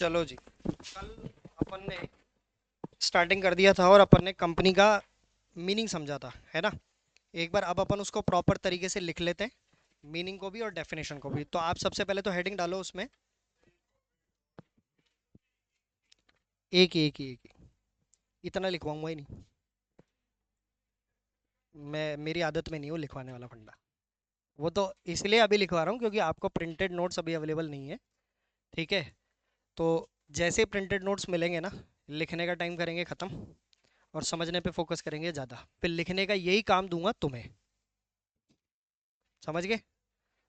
चलो जी, कल अपन ने स्टार्टिंग कर दिया था और अपन ने कंपनी का मीनिंग समझा था, है ना। एक बार अब अपन उसको प्रॉपर तरीके से लिख लेते हैं, मीनिंग को भी और डेफिनेशन को भी। तो आप सबसे पहले तो हेडिंग डालो उसमें। एक ही इतना लिखवाऊंगा ही नहीं। मैं, मेरी आदत में नहीं हूँ लिखवाने वाला फंडा। वो तो इसलिए अभी लिखवा रहा हूँ क्योंकि आपको प्रिंटेड नोट्स अभी अवेलेबल नहीं है। ठीक है। तो जैसे प्रिंटेड नोट्स मिलेंगे ना, लिखने का टाइम करेंगे ख़त्म और समझने पे फोकस करेंगे ज़्यादा। फिर लिखने का यही काम दूंगा तुम्हें। समझ गए।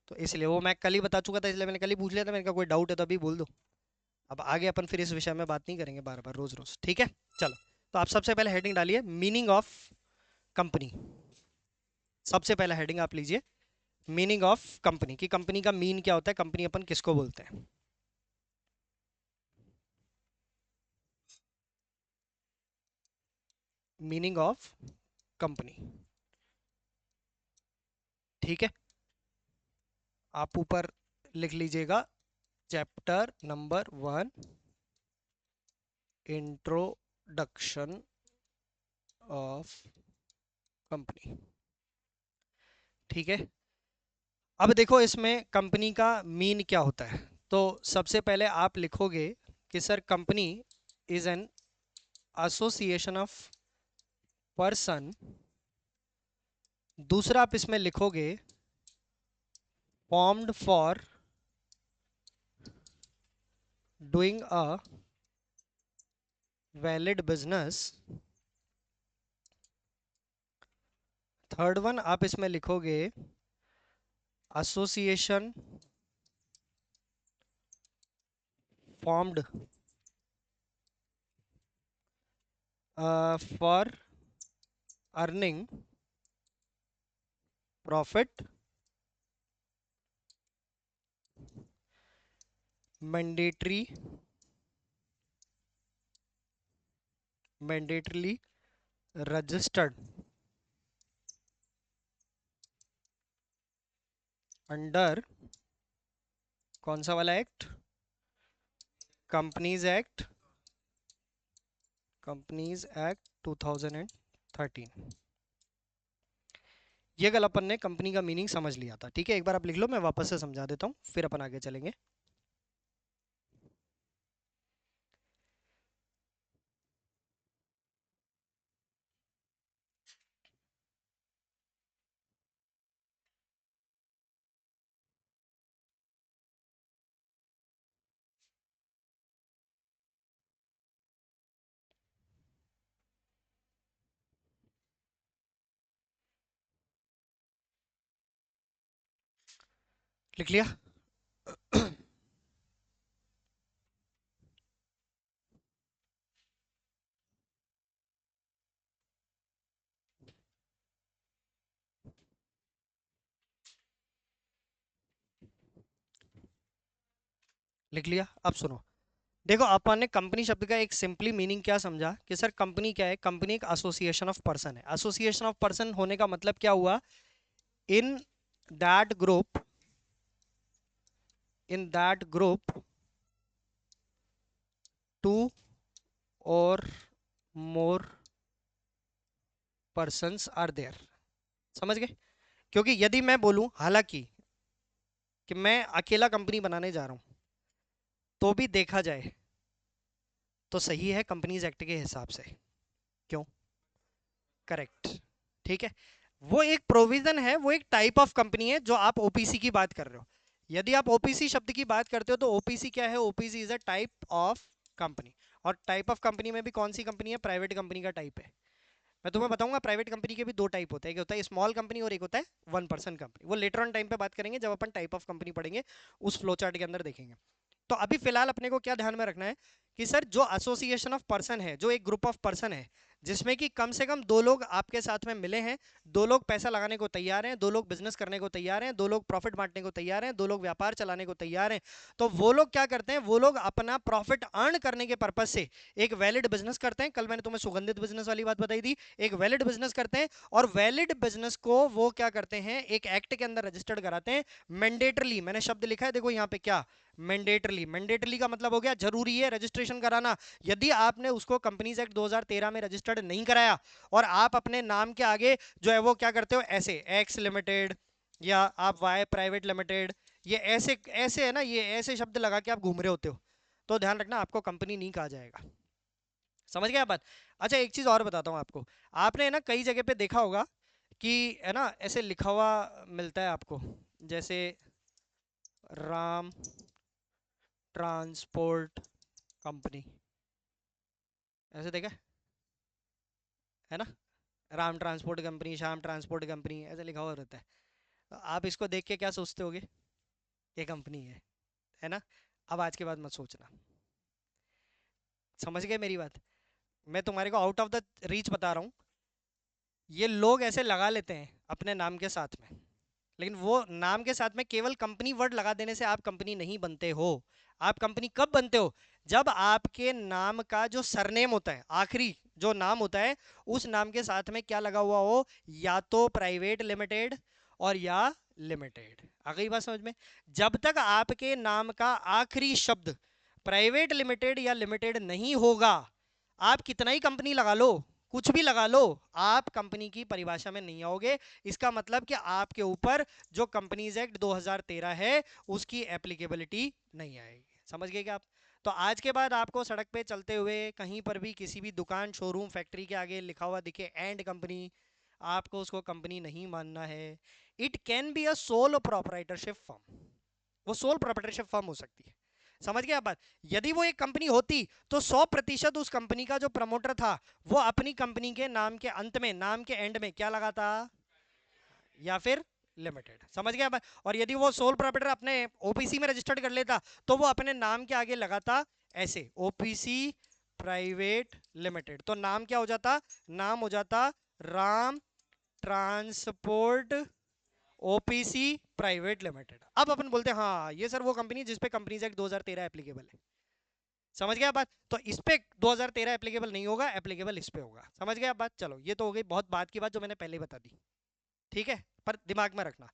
तो इसलिए वो मैं कल ही बता चुका था, इसलिए मैंने कल ही पूछ लिया था। मैंने कहा कोई डाउट है तो अभी बोल दो। अब आगे अपन फिर इस विषय में बात नहीं करेंगे बार बार रोज रोज, ठीक है। चलो, तो आप सबसे पहले हेडिंग डालिए मीनिंग ऑफ कंपनी। सबसे पहला हेडिंग आप लीजिए मीनिंग ऑफ कंपनी, की कंपनी का मीन क्या होता है, कंपनी अपन किसको बोलते हैं। Meaning of company. ठीक है। आप ऊपर लिख लीजिएगा chapter number 1, introduction of company. ठीक है। अब देखो इसमें कंपनी का मीन क्या होता है। तो सबसे पहले आप लिखोगे कि sir company is an association of person. दूसरा आप इसमें लिखोगे formed for doing a valid business. Third one आप इसमें लिखोगे association formed for earning profit mandatory mandatorily registered under कौन सा वाला act, companies act, companies act 2013। ये कल अपन ने कंपनी का मीनिंग समझ लिया था। ठीक है, एक बार आप लिख लो, मैं वापस से समझा देता हूँ फिर अपन आगे चलेंगे। लिख लिया। लिख लिया। अब सुनो, देखो अपन ने कंपनी शब्द का एक सिंपली मीनिंग क्या समझा कि सर कंपनी क्या है, कंपनी एक एसोसिएशन ऑफ पर्सन है। एसोसिएशन ऑफ पर्सन होने का मतलब क्या हुआ, in that group, in that group two or more persons are there. समझ गए। क्योंकि यदि मैं बोलूं हालांकि कि मैं अकेला कंपनी बनाने जा रहा हूं, तो भी देखा जाए तो सही है कंपनीज एक्ट के हिसाब से। क्यों? करेक्ट। ठीक है। वो एक प्रोविजन है, वो एक टाइप ऑफ कंपनी है जो आप ओपीसी की बात कर रहे हो। यदि आप ओपीसी शब्द की बात करते हो तो ओपीसी क्या है, OPC is a type of company. और टाइप ऑफ कंपनी में भी कौन सी कंपनी है, प्राइवेट कंपनी का टाइप है। मैं तुम्हें बताऊंगा प्राइवेट कंपनी के भी दो टाइप होते हैं, एक होता है स्मॉल कंपनी और एक होता है वन पर्सन कंपनी। वो लेटर ऑन टाइम पे बात करेंगे जब अपन टाइप ऑफ कंपनी पढ़ेंगे, उस फ्लो चार्ट के अंदर देखेंगे। तो अभी फिलहाल अपने को क्या ध्यान में रखना है कि सर जो एसोसिएशन ऑफ पर्सन है, जो एक ग्रुप ऑफ पर्सन है जिसमें कि कम से कम दो लोग आपके साथ में मिले हैं, दो लोग पैसा लगाने को तैयार हैं, दो लोग बिजनेस करने को तैयार हैं, दो लोग प्रॉफिट बांटने को तैयार हैं, दो लोग व्यापार चलाने को तैयार हैं, तो वो लोग क्या करते हैं, वो लोग अपना प्रॉफिट अर्न करने के पर्पज से एक वैलिड बिजनेस करते हैं। कल मैंने तुम्हें सुगंधित बिजनेस वाली बात बताई थी, एक वैलिड बिजनेस करते हैं, और वैलिड बिजनेस को वो क्या करते हैं, एक एक्ट के अंदर रजिस्टर्ड कराते हैं मैंडेटरली। मैंने शब्द लिखा है देखो यहाँ पे, क्या मैंडेटरली, मैंडेटरली का मतलब हो गया जरूरी है रजिस्ट्रेशन कराना। यदि आपने उसको कंपनीज एक्ट 2013 में रजिस्टर्ड नहीं कराया और आप अपने नाम के आगे जो है वो क्या करते हो, ऐसे एक्स लिमिटेड या आप वाई प्राइवेट लिमिटेड, ये ऐसे ऐसे है ना, ये ऐसे शब्द लगा के आप घूम रहे होते हो, तो ध्यान रखना आपको कंपनी नहीं कहा जाएगा। समझ गए आप बात? अच्छा एक चीज और बताता हूँ आपको, आपने ना कई जगह पे देखा होगा कि है ना ऐसे लिखा हुआ मिलता है आपको, जैसे राम ट्रांसपोर्ट कंपनी, ऐसे देखा है ना, Ram transport company, Shyam transport company, ऐसे लिखा हुआ रहता है। तो आप इसको देख के क्या सोचते होगे, ये कंपनी है ना? अब आज के बाद मत सोचना। समझ गए मेरी बात? मैं तुम्हारे को आउट ऑफ द रीच बता रहा हूँ। ये लोग ऐसे लगा लेते हैं अपने नाम के साथ में, लेकिन वो नाम के साथ में केवल कंपनी वर्ड लगा देने से आप कंपनी नहीं बनते हो। आप कंपनी कब बनते हो, जब आपके नाम का जो सरनेम होता है, आखिरी जो नाम होता है, उस नाम के साथ में क्या लगा हुआ हो, या तो प्राइवेट लिमिटेड और या लिमिटेड। आ गई बात समझ में? जब तक आपके नाम का आखिरी शब्द प्राइवेट लिमिटेड या लिमिटेड नहीं होगा, आप कितना ही कंपनी लगा लो, कुछ भी लगा लो, आप कंपनी की परिभाषा में नहीं आओगे। इसका मतलब कि आपके ऊपर जो कंपनीज एक्ट 2013 है उसकी एप्लीकेबिलिटी नहीं आएगी। समझ गए क्या आप? तो आज के बाद आपको सड़क पे चलते हुए कहीं पर भी किसी भी दुकान, शोरूम, फैक्ट्री के आगे लिखा हुआ दिखे एंड कंपनी, आपको उसको कंपनी नहीं मानना है। It can be a sole proprietorship firm, वो सोल प्रोपराइटरशिप फर्म हो सकती है। समझ गए आप बात? यदि वो एक कंपनी होती तो 100% उस कंपनी का जो प्रमोटर था वो अपनी कंपनी के नाम के अंत में, नाम के एंड में क्या लगाता, या फिर लिमिटेड। समझ गया? और यदि वो सोल प्रोप्राइटर अपने ओपीसी में रजिस्टर्ड कर लेता तो वो अपने नाम के आगे लगाता ऐसे ओपीसी प्राइवेट लिमिटेड, तो नाम क्या हो जाता, नाम हो जाता Ram transport OPC private limited. अब अपन बोलते हैं हाँ ये सर वो कंपनी जिस पे कंपनीज एक्ट 2013 एप्लीकेबल है। समझ गया बात? तो इस पे 2013 एप्लीकेबल नहीं होगा, एप्लीकेबल इस पे होगा। समझ गया बात? चलो ये तो हो गई बहुत बात की बात जो मैंने पहले ही बता दी, ठीक है? पर दिमाग में रखना,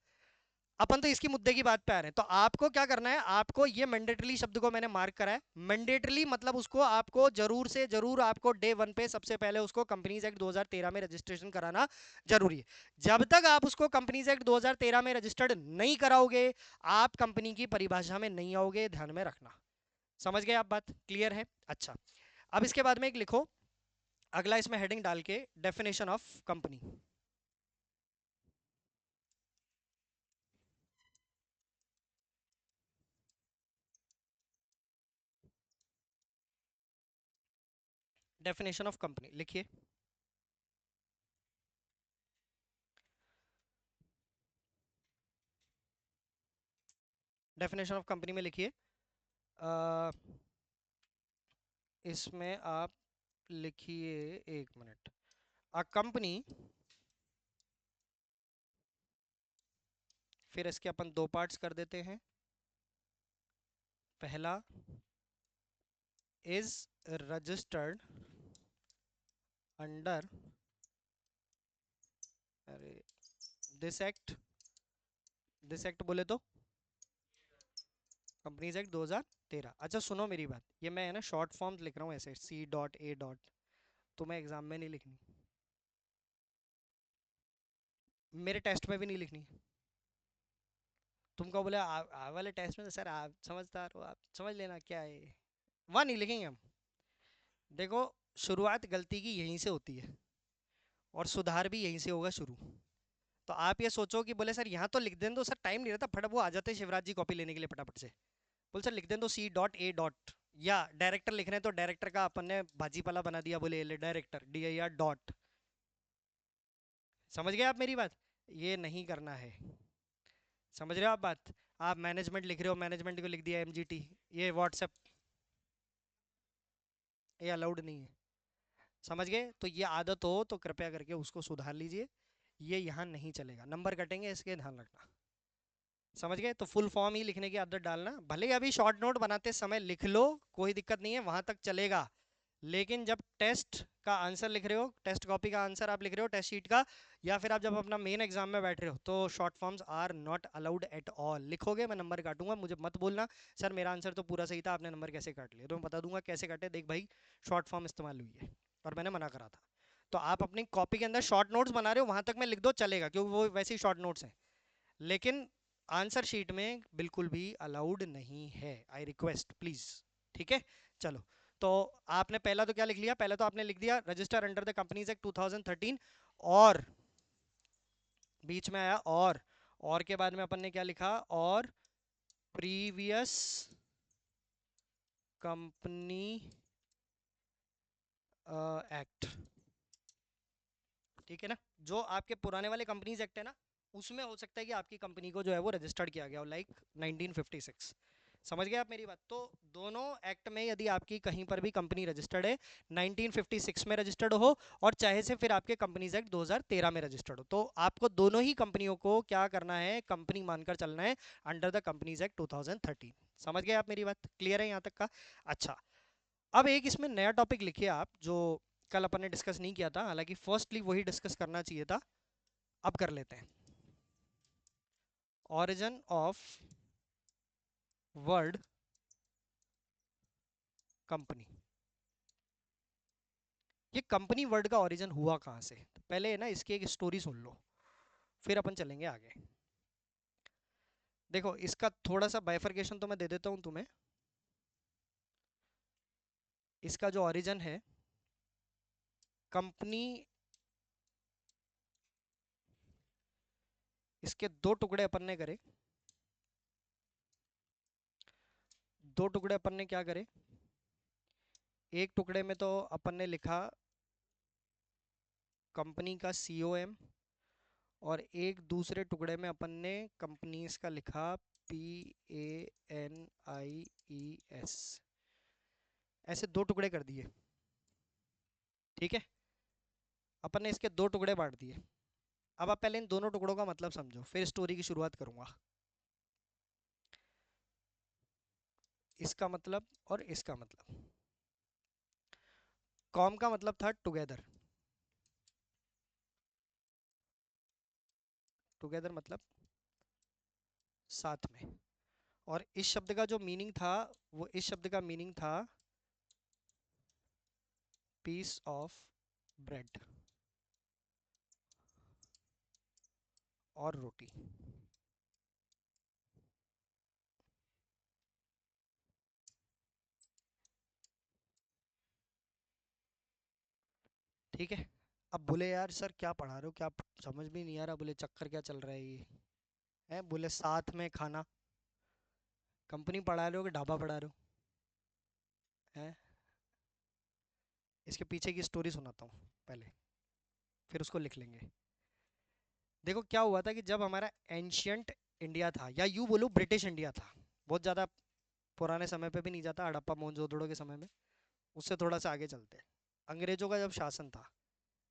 अपन तो इसकी मुद्दे की बात पे आ रहे हैं। तो आपको क्या करना है, आपको ये मैंडेटरी शब्द को मैंने मार्क करा है। मैंडेटरी मतलब उसको आपको जरूर से जरूर आपको डे वन पे सबसे पहले उसको कंपनीज एक्ट 2013 में रजिस्ट्रेशन कराना जरूरी है। जब तक आप उसको कंपनीज एक्ट 2013 में रजिस्टर्ड नहीं कराओगे, आप कंपनी की परिभाषा में नहीं आओगे, ध्यान में रखना। समझ गए आप बात? क्लियर है? अच्छा, अब इसके बाद में एक लिखो अगला, इसमें हेडिंग डाल के, definition of company. Definition of company लिखिए। डेफिनेशन ऑफ कंपनी में लिखिए, इसमें आप लिखिए, एक मिनट, अ कंपनी, फिर इसके अपन दो पार्ट्स कर देते हैं। पहला, इज रजिस्टर्ड अंडर, अरे दिस एक्ट, दिस एक्ट बोले तो कंपनीज एक्ट 2013। अच्छा सुनो मेरी बात, ये मैं है ना शॉर्ट फॉर्म्स लिख रहा हूँ ऐसे, सी डॉट ए डॉट, तो मैं एग्जाम में नहीं लिखनी, मेरे टेस्ट में भी नहीं लिखनी। तुमको बोले वाले टेस्ट में तो सर आप समझदार हो, आप समझ लेना क्या है, वहाँ नहीं लिखेंगे हम। देखो, शुरुआत गलती की यहीं से होती है और सुधार भी यहीं से होगा शुरू। तो आप ये सोचो कि बोले सर यहाँ तो लिख दें, तो सर टाइम नहीं रहता, फटाफट वो आ जाते हैं शिवराज जी कॉपी लेने के लिए फटाफट से, बोले सर लिख दें तो सी डॉट ए डॉट, या डायरेक्टर लिख रहे हैं तो डायरेक्टर का अपन ने भाजीपाला बना दिया, बोले ले director D I R dot. समझ गए आप मेरी बात? ये नहीं करना है। समझ रहे हो आप बात? आप मैनेजमेंट लिख रहे हो, मैनेजमेंट को लिख दिया एमजीटी, ये व्हाट्सएप, ये अलाउड नहीं है। समझ गए? तो ये आदत हो तो कृपया करके उसको सुधार लीजिए, ये यहाँ नहीं चलेगा, नंबर कटेंगे, इसके ध्यान रखना। समझ गए? तो फुल फॉर्म ही लिखने की आदत डालना, भले ही अभी शॉर्ट नोट बनाते समय लिख लो, कोई दिक्कत नहीं है, वहां तक चलेगा। लेकिन जब टेस्ट का आंसर लिख रहे हो, टेस्ट कॉपी का आंसर आप लिख रहे हो टेस्ट शीट का, या फिर आप जब अपना मेन एग्जाम में बैठ रहे हो, तो short forms are not allowed at all. लिखोगे मैं नंबर काटूंगा, मुझे मत बोलना सर मेरा आंसर तो पूरा सही था, आपने नंबर कैसे काट लिया, तो मैं बता दूंगा कैसे काटे, देख भाई शॉर्ट फॉर्म इस्तेमाल हुई है और मैंने मना करा था। तो आप अपनी कॉपी के अंदर शॉर्ट नोट्स बना रहे हो, वहां तक मैं लिख दो चलेगा, क्योंकि वो वैसे ही शॉर्ट नोट्स हैं, लेकिन आंसर शीट में बिल्कुल भी अलाउड नहीं है, आई रिक्वेस्ट प्लीज। ठीक है, चलो। तो आपने पहला तो क्या लिख लिया, पहले तो आपने लिख दिया register under the companies act 2013, और बीच में आया और के बाद में अपन ने क्या लिखा, और प्रीवियस कंपनी एक्ट। ठीक है ना? जो आपके पुराने वाले कंपनीज एक्ट है ना, उसमें हो सकता है कि आपकी कंपनी को जो है वो रजिस्टर्ड किया गया हो, लाइक 1956। समझ गए आप मेरी बात? तो दोनों एक्ट में यदि आपकी कहीं पर भी कंपनी रजिस्टर्ड है, 1956 में रजिस्टर्ड हो, और चाहे से फिर आपके कंपनीज एक्ट 2013 में रजिस्टर्ड हो, तो आपको दोनों ही कंपनियों को क्या करना है, कंपनी मानकर चलना है अंडर द कंपनीज एक्ट 2013। समझ गए आप मेरी बात? क्लियर है यहाँ तक का? अच्छा, अब एक इसमें नया टॉपिक लिखिए आप, जो कल अपन ने डिस्कस नहीं किया था, हालांकि फर्स्टली वही डिस्कस करना चाहिए था, अब कर लेते हैं। Origin of word company. ये कंपनी वर्ड का ओरिजिन हुआ कहाँ से, तो पहले ना इसकी एक स्टोरी सुन लो, फिर अपन चलेंगे आगे। देखो इसका थोड़ा सा बाइफरकेशन तो मैं दे देता हूँ तुम्हें। इसका जो ओरिजिन है, कंपनी, इसके दो टुकड़े अपन ने करे, दो टुकड़े अपन ने क्या करे, एक टुकड़े में तो अपन ने लिखा कंपनी का सीओएम, और एक दूसरे टुकड़े में अपन ने कंपनीज का लिखा PANIES। ऐसे दो टुकड़े कर दिए। ठीक है, अपन ने इसके दो टुकड़े बांट दिए। अब आप पहले इन दोनों टुकड़ों का मतलब समझो, फिर स्टोरी की शुरुआत करूंगा। इसका मतलब और इसका मतलब, कॉम का मतलब था टुगेदर, टुगेदर मतलब साथ में, और इस शब्द का जो मीनिंग था, वो इस शब्द का मीनिंग था पीस ऑफ ब्रेड, और रोटी। ठीक है, अब बोले यार सर क्या पढ़ा रहे हो, क्या समझ भी नहीं आ रहा, बोले चक्कर क्या चल रहा है ये है, बोले साथ में खाना, कंपनी पढ़ा रहे हो कि ढाबा पढ़ा रहे हो है? इसके पीछे की स्टोरी सुनाता हूँ पहले, फिर उसको लिख लेंगे। देखो क्या हुआ था कि जब हमारा एंशियंट इंडिया था, या यूँ बोलो ब्रिटिश इंडिया था, बहुत ज़्यादा पुराने समय पे भी नहीं जाता, हड़प्पा मोहनजोदड़ो के समय में, उससे थोड़ा सा आगे चलते हैं। अंग्रेजों का जब शासन था,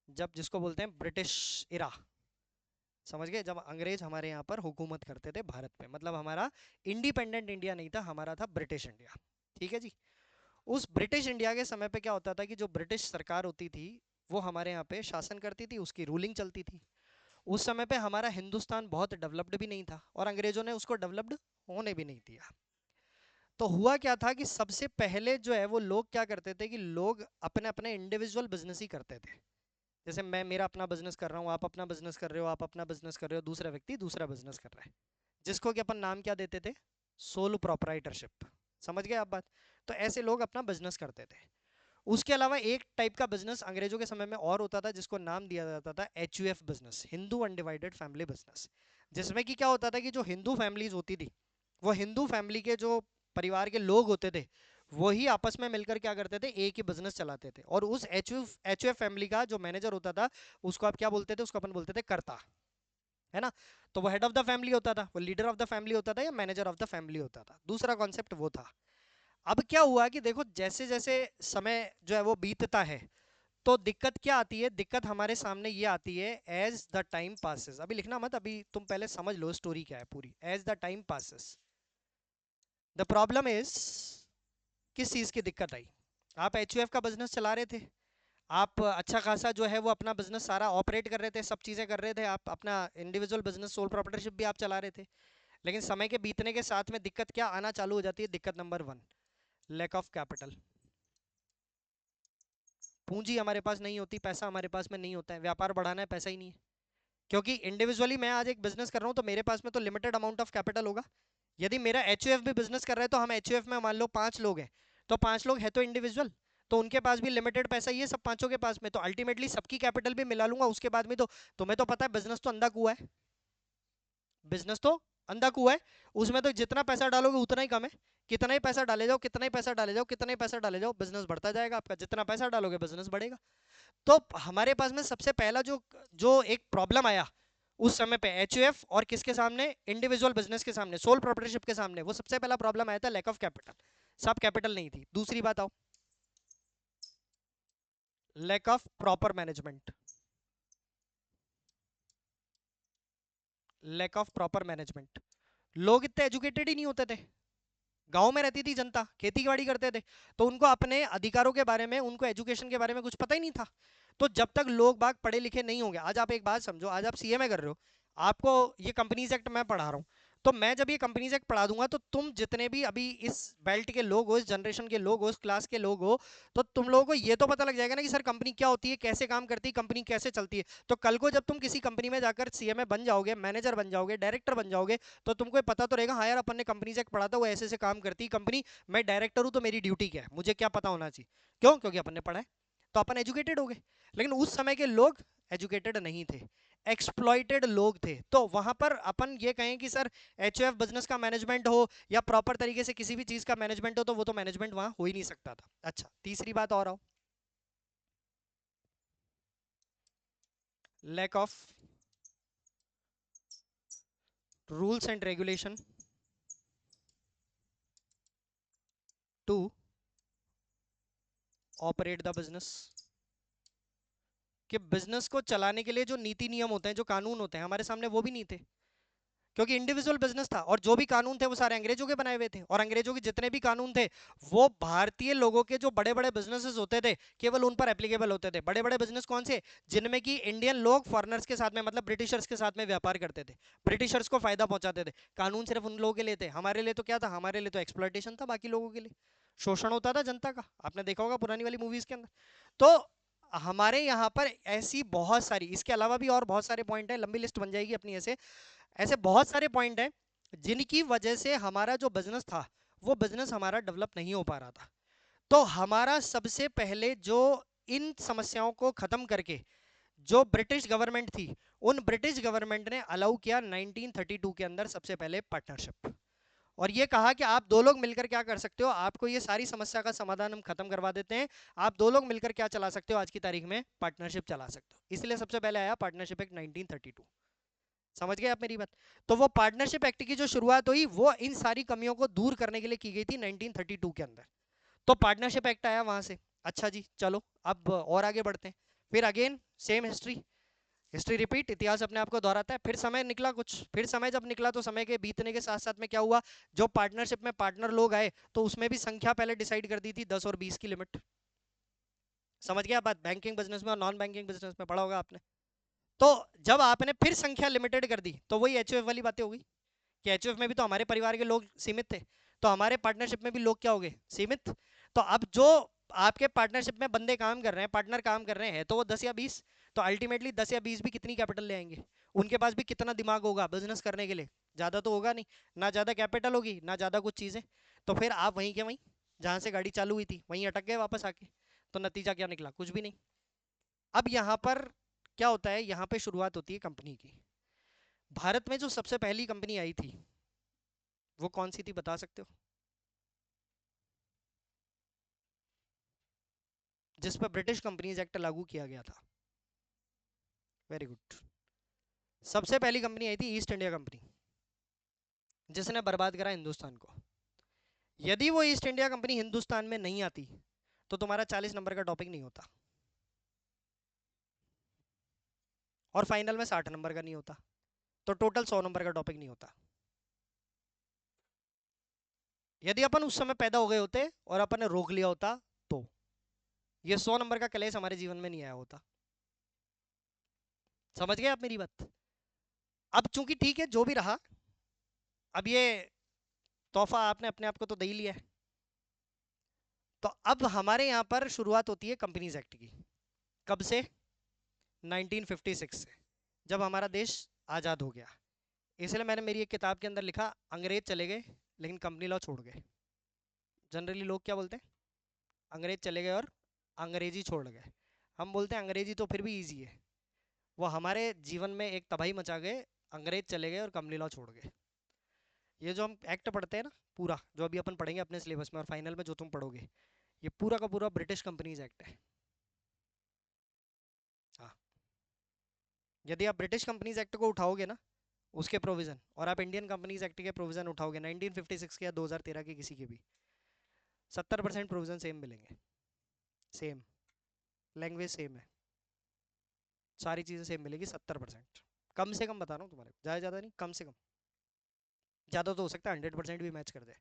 जब जिसको बोलते हैं ब्रिटिश इरा, समझ गए, जब अंग्रेज हमारे यहाँ पर हुकूमत करते थे भारत पे, मतलब हमारा इंडिपेंडेंट इंडिया नहीं था, हमारा था ब्रिटिश इंडिया। ठीक है जी। उस ब्रिटिश इंडिया के समय पे क्या होता था कि जो ब्रिटिश सरकार होती थी, वो हमारे यहाँ पे शासन करती थी, उसकी रूलिंग चलती थी। उस समय पे हमारा हिंदुस्तान बहुत डेवलप्ड भी नहीं था, और अंग्रेजों ने उसको डेवलप्ड होने भी नहीं दिया। तो हुआ क्या था कि सबसे पहले जो है वो लोग क्या करते थे कि लोग अपने अपने इंडिविजुअल बिजनेस ही करते थे। जैसे मैं मेरा अपना बिजनेस कर रहा हूँ, आप अपना बिजनेस कर रहे हो, आप अपना बिजनेस कर रहे हो, दूसरा व्यक्ति दूसरा बिजनेस कर रहा है, जिसको कि अपन नाम क्या देते थे, सोल प्रोपराइटरशिप। समझ गए आप बात? तो ऐसे लोग अपना बिजनेस करते थे। उसके अलावा एक टाइप का बिजनेस अंग्रेजों के समय में और होता था, जिसको नाम दिया जाता था HUF business, Hindu undivided family business. जिसमें कि क्या होता था कि जो हिंदू फैमिलीज होती थी, वो हिंदू फैमिली के जो परिवार के लोग होते थे, वही आपस में मिलकर क्या करते थे, एक ही बिजनेस चलाते थे। और उस एच फैमिली का जो मैनेजर होता था, उसको आप क्या बोलते थे, उसको अपन बोलते थे कर्ता, है ना? तो वो हेड ऑफ द फैमिली होता था, वो लीडर ऑफ द फैमिली होता था, या मैनेजर ऑफ द फैमिली होता था, दूसरा कॉन्सेप्ट वो था। अब क्या हुआ कि देखो जैसे जैसे समय जो है वो बीतता है, तो दिक्कत क्या आती है, दिक्कत हमारे सामने ये आती है, एज द टाइम पासेस। अभी लिखना मत, अभी तुम पहले समझ लो स्टोरी क्या है पूरी। As the time passes the problem is, किस चीज की दिक्कत आई? आप एचयूएफ का बिजनेस चला रहे थे, आप अच्छा खासा जो है वो अपना बिजनेस सारा ऑपरेट कर रहे थे, सब चीजें कर रहे थे, आप अपना इंडिविजुअल बिजनेस सोल प्रोप्राइटरशिप भी आप चला रहे थे। लेकिन समय के बीतने के साथ में दिक्कत क्या आना चालू हो जाती है? दिक्कत number one, lack of capital. पूंजी हमारे पास नहीं होती, पैसा हमारे पास में नहीं होता है, व्यापार बढ़ाना है, पैसा ही नहीं है। क्योंकि इंडिविजुअली मैं आज एक बिजनेस कर रहा हूं तो मेरे पास में तो लिमिटेड अमाउंट ऑफ कैपिटल होगा। यदि मेरा एचयूएफ भी बिजनेस कर रहा है तो हम एचयूएफ में मान लो 5 लोग हैं, तो 5 लोग है तो इंडिविजुअल, तो उनके पास भी लिमिटेड पैसा ही है सब पांचों के पास में, तो अल्टीमेटली सबकी कैपिटल भी मिला लूंगा उसके बाद में। तो तुम्हें तो पता है बिजनेस तो अंधा कुआं है, बिजनेस तो अंधा कुआं है। उसमें तो जितना पैसा डालोगे उतना ही कम है। कितना ही पैसा डाले जाओ, कितना ही पैसा डाले जाओ, कितना ही पैसा डाले जाओ, बिजनेस बढ़ता जाएगा आपका, जितना पैसा डालोगे बिजनेस बढ़ेगा। तो हमारे पास में सबसे पहला जो जो एक प्रॉब्लम आया उस समय पे एचयूएफ और किसके सामने, इंडिविजुअल बिजनेस के सामने, सोल प्रोप्राइटरशिप के सामने, वो सबसे पहला प्रॉब्लम आया था लैक ऑफ कैपिटल। सब कैपिटल नहीं थी। दूसरी बात आओ, lack of proper management. Lack of proper management, लोग इतने एजुकेटेड ही नहीं होते थे। गांव में रहती थी जनता, खेती बाड़ी करते थे, तो उनको अपने अधिकारों के बारे में, उनको एजुकेशन के बारे में कुछ पता ही नहीं था। तो जब तक लोग बाग पढ़े लिखे नहीं होंगे, आज आप एक बात समझो, आज आप सीएमए कर रहे हो, आपको ये कंपनीज एक्ट मैं पढ़ा रहा हूँ, तो मैं जब ये कंपनीज एक्ट पढ़ा दूंगा तो तुम जितने भी अभी इस बेल्ट के लोग हो, इस जनरेशन के लोग हो, इस क्लास के लोग हो, तो तुम लोगों को ये तो पता लग जाएगा ना कि सर कंपनी क्या होती है, कैसे काम करती है कंपनी, कैसे चलती है। तो कल को जब तुम किसी कंपनी में जाकर सीएमए बन जाओगे, मैनेजर बन जाओगे, डायरेक्टर बन जाओगे, तो तुमको पता तो रहेगा, हाँ यार अपन ने कंपनी से पढ़ा था, वो ऐसे ऐसे काम करती है कंपनी, मैं डायरेक्टर हूँ तो मेरी ड्यूटी क्या है, मुझे क्या पता होना चाहिए। क्यों? क्योंकि अपन ने पढ़ा है, तो अपन एजुकेटेड हो गए। लेकिन उस समय के लोग एजुकेटेड नहीं थे, एक्सप्लॉइटेड लोग थे। तो वहां पर अपन ये कहें कि सर एचयूएफ बिजनेस का मैनेजमेंट हो या प्रॉपर तरीके से किसी भी चीज का मैनेजमेंट हो, तो वो तो मैनेजमेंट वहां हो ही नहीं सकता था। अच्छा, तीसरी बात और आओ, lack of rules and regulation to operate the business. कि बिजनेस को चलाने के लिए जो नीति नियम होते हैं, जो कानून होते हैं, हमारे सामने वो भी नहीं थे। क्योंकि इंडिविजुअल बिजनेस था और जो भी कानून थे वो सारे अंग्रेजों के बनाए हुए थे, और अंग्रेजों के जितने भी कानून थे वो भारतीय लोगों के जो बड़े बड़े बिजनेसेस होते थे केवल उन पर एप्लीकेबल होते थे। बड़े बड़े बिजनेस कौन से? जिनमें कि इंडियन लोग फॉरेनर्स के साथ में, मतलब ब्रिटिशर्स के साथ में व्यापार करते थे, ब्रिटिशर्स को फायदा पहुंचाते थे। कानून सिर्फ उन लोगों के लिए थे, हमारे लिए तो क्या था? हमारे लिए तो एक्सप्लॉयटेशन था, बाकी लोगों के लिए शोषण होता था जनता का, आपने देखा होगा पुरानी वाली मूवीज के अंदर। तो हमारे यहाँ पर ऐसी बहुत सारी, इसके अलावा भी और बहुत सारे पॉइंट है, लंबी लिस्ट बन जाएगी अपनी ऐसे, ऐसे बहुत सारे पॉइंट हैं जिनकी वजह से हमारा जो बिजनेस था वो बिजनेस हमारा डेवलप नहीं हो पा रहा था। तो हमारा सबसे पहले जो इन समस्याओं को खत्म करके जो ब्रिटिश गवर्नमेंट थी, उन ब्रिटिश गवर्नमेंट ने अलाउ किया 1932 के अंदर सबसे पहले पार्टनरशिप। और ये कहा कि आप दो लोग मिलकर क्या कर सकते हो, आपको ये सारी समस्या का समाधान हम खत्म करवा देते हैं, आप दो लोग मिलकर क्या चला सकते हो, आज की तारीख में पार्टनरशिप चला सकते हो। इसलिए सबसे पहले आया पार्टनरशिप एक्ट 1932। समझ गए आप मेरी बात? तो वो पार्टनरशिप एक्ट की जो शुरुआत हुई वो इन सारी कमियों को दूर करने के लिए की गई थी 1932 के अंदर। तो पार्टनरशिप एक्ट आया वहां से। अच्छा जी, चलो अब और आगे बढ़ते हैं। फिर again same history, history repeat, इतिहास अपने आप को दोहराता है। फिर समय निकला कुछ, फिर समय जब निकला तो समय के बीतने के साथ साथ में क्या हुआ, जो पार्टनरशिप में पार्टनर लोग आए तो उसमें भी संख्या पहले डिसाइड कर दी थी, 10 और 20 की लिमिट। समझ गया बात? बैंकिंग बिजनेस में और नॉन बैंकिंग बिजनेस में पढ़ा होगा आपने। तो जब आपने फिर संख्या लिमिटेड कर दी तो वही एचयूएफ वाली बातें हो गई कि एचयूएफ में भी तो हमारे परिवार के लोग सीमित थे, तो हमारे पार्टनरशिप में भी लोग क्या हो गए? सीमित। तो अब जो आपके पार्टनरशिप में बंदे काम कर रहे हैं, पार्टनर काम कर रहे हैं, तो वो 10 या 20, तो अल्टीमेटली 10 या 20 भी कितनी कैपिटल ले आएंगे? उनके पास भी कितना दिमाग होगा बिजनेस करने के लिए? ज्यादा तो होगा नहीं, ना ज्यादा कैपिटल होगी ना ज्यादा कुछ चीजें। तो फिर आप वहीं के वहीं, जहां से गाड़ी चालू हुई थी वहीं अटक गए वापस आके। तो नतीजा क्या निकला? कुछ भी नहीं। अब यहाँ पर क्या होता है, यहाँ पे शुरुआत होती है कंपनी की। भारत में जो सबसे पहली कंपनी आई थी वो कौन सी थी, बता सकते हो? जिस पर ब्रिटिश कंपनीज एक्ट लागू किया गया था। Very good. सबसे पहली कंपनी आई थी ईस्ट इंडिया कंपनी, जिसने बर्बाद करा हिंदुस्तान को। यदि वो ईस्ट इंडिया कंपनी हिंदुस्तान में नहीं आती तो तुम्हारा 40 नंबर का टॉपिक नहीं होता, और फाइनल में 60 नंबर का नहीं होता, तो टोटल 100 नंबर का टॉपिक नहीं होता। यदि अपन उस समय पैदा हो गए होते और अपन ने रोक लिया होता तो ये 100 नंबर का कलेश हमारे जीवन में नहीं आया होता। समझ गए आप मेरी बात? अब चूंकि ठीक है जो भी रहा, अब ये तोहफा आपने अपने आप को तो दे ही लिया है, तो अब हमारे यहाँ पर शुरुआत होती है कंपनीज एक्ट की। कब से? 1956 से, जब हमारा देश आज़ाद हो गया। इसलिए मैंने मेरी एक किताब के अंदर लिखा, अंग्रेज चले गए लेकिन कंपनी लॉ छोड़ गए। जनरली लोग क्या बोलते हैं? अंग्रेज चले गए और अंग्रेजी छोड़ गए। हम बोलते हैं अंग्रेजी तो फिर भी इजी है, वो हमारे जीवन में एक तबाही मचा गए। अंग्रेज चले गए और कंपनी लॉ छोड़ गए। ये जो हम एक्ट पढ़ते हैं ना, पूरा जो अभी अपन पढ़ेंगे अपने सिलेबस में और फाइनल में जो तुम पढ़ोगे, ये पूरा का पूरा ब्रिटिश कंपनीज एक्ट है। हाँ, यदि आप ब्रिटिश कंपनीज एक्ट को उठाओगे ना, उसके प्रोविजन, और आप इंडियन कंपनीज एक्ट के प्रोविजन उठाओगे 1956 के या 2013 के, किसी के भी, 70% प्रोविजन सेम मिलेंगे। सेम लैंग्वेज सेम है, सारी चीज़ें सेम मिलेगी 70%। कम से कम बता रहा हूँ तुम्हारे को, ज़्यादा ज़्यादा नहीं, कम से कम। ज़्यादा तो हो सकता है 100% भी मैच कर दे।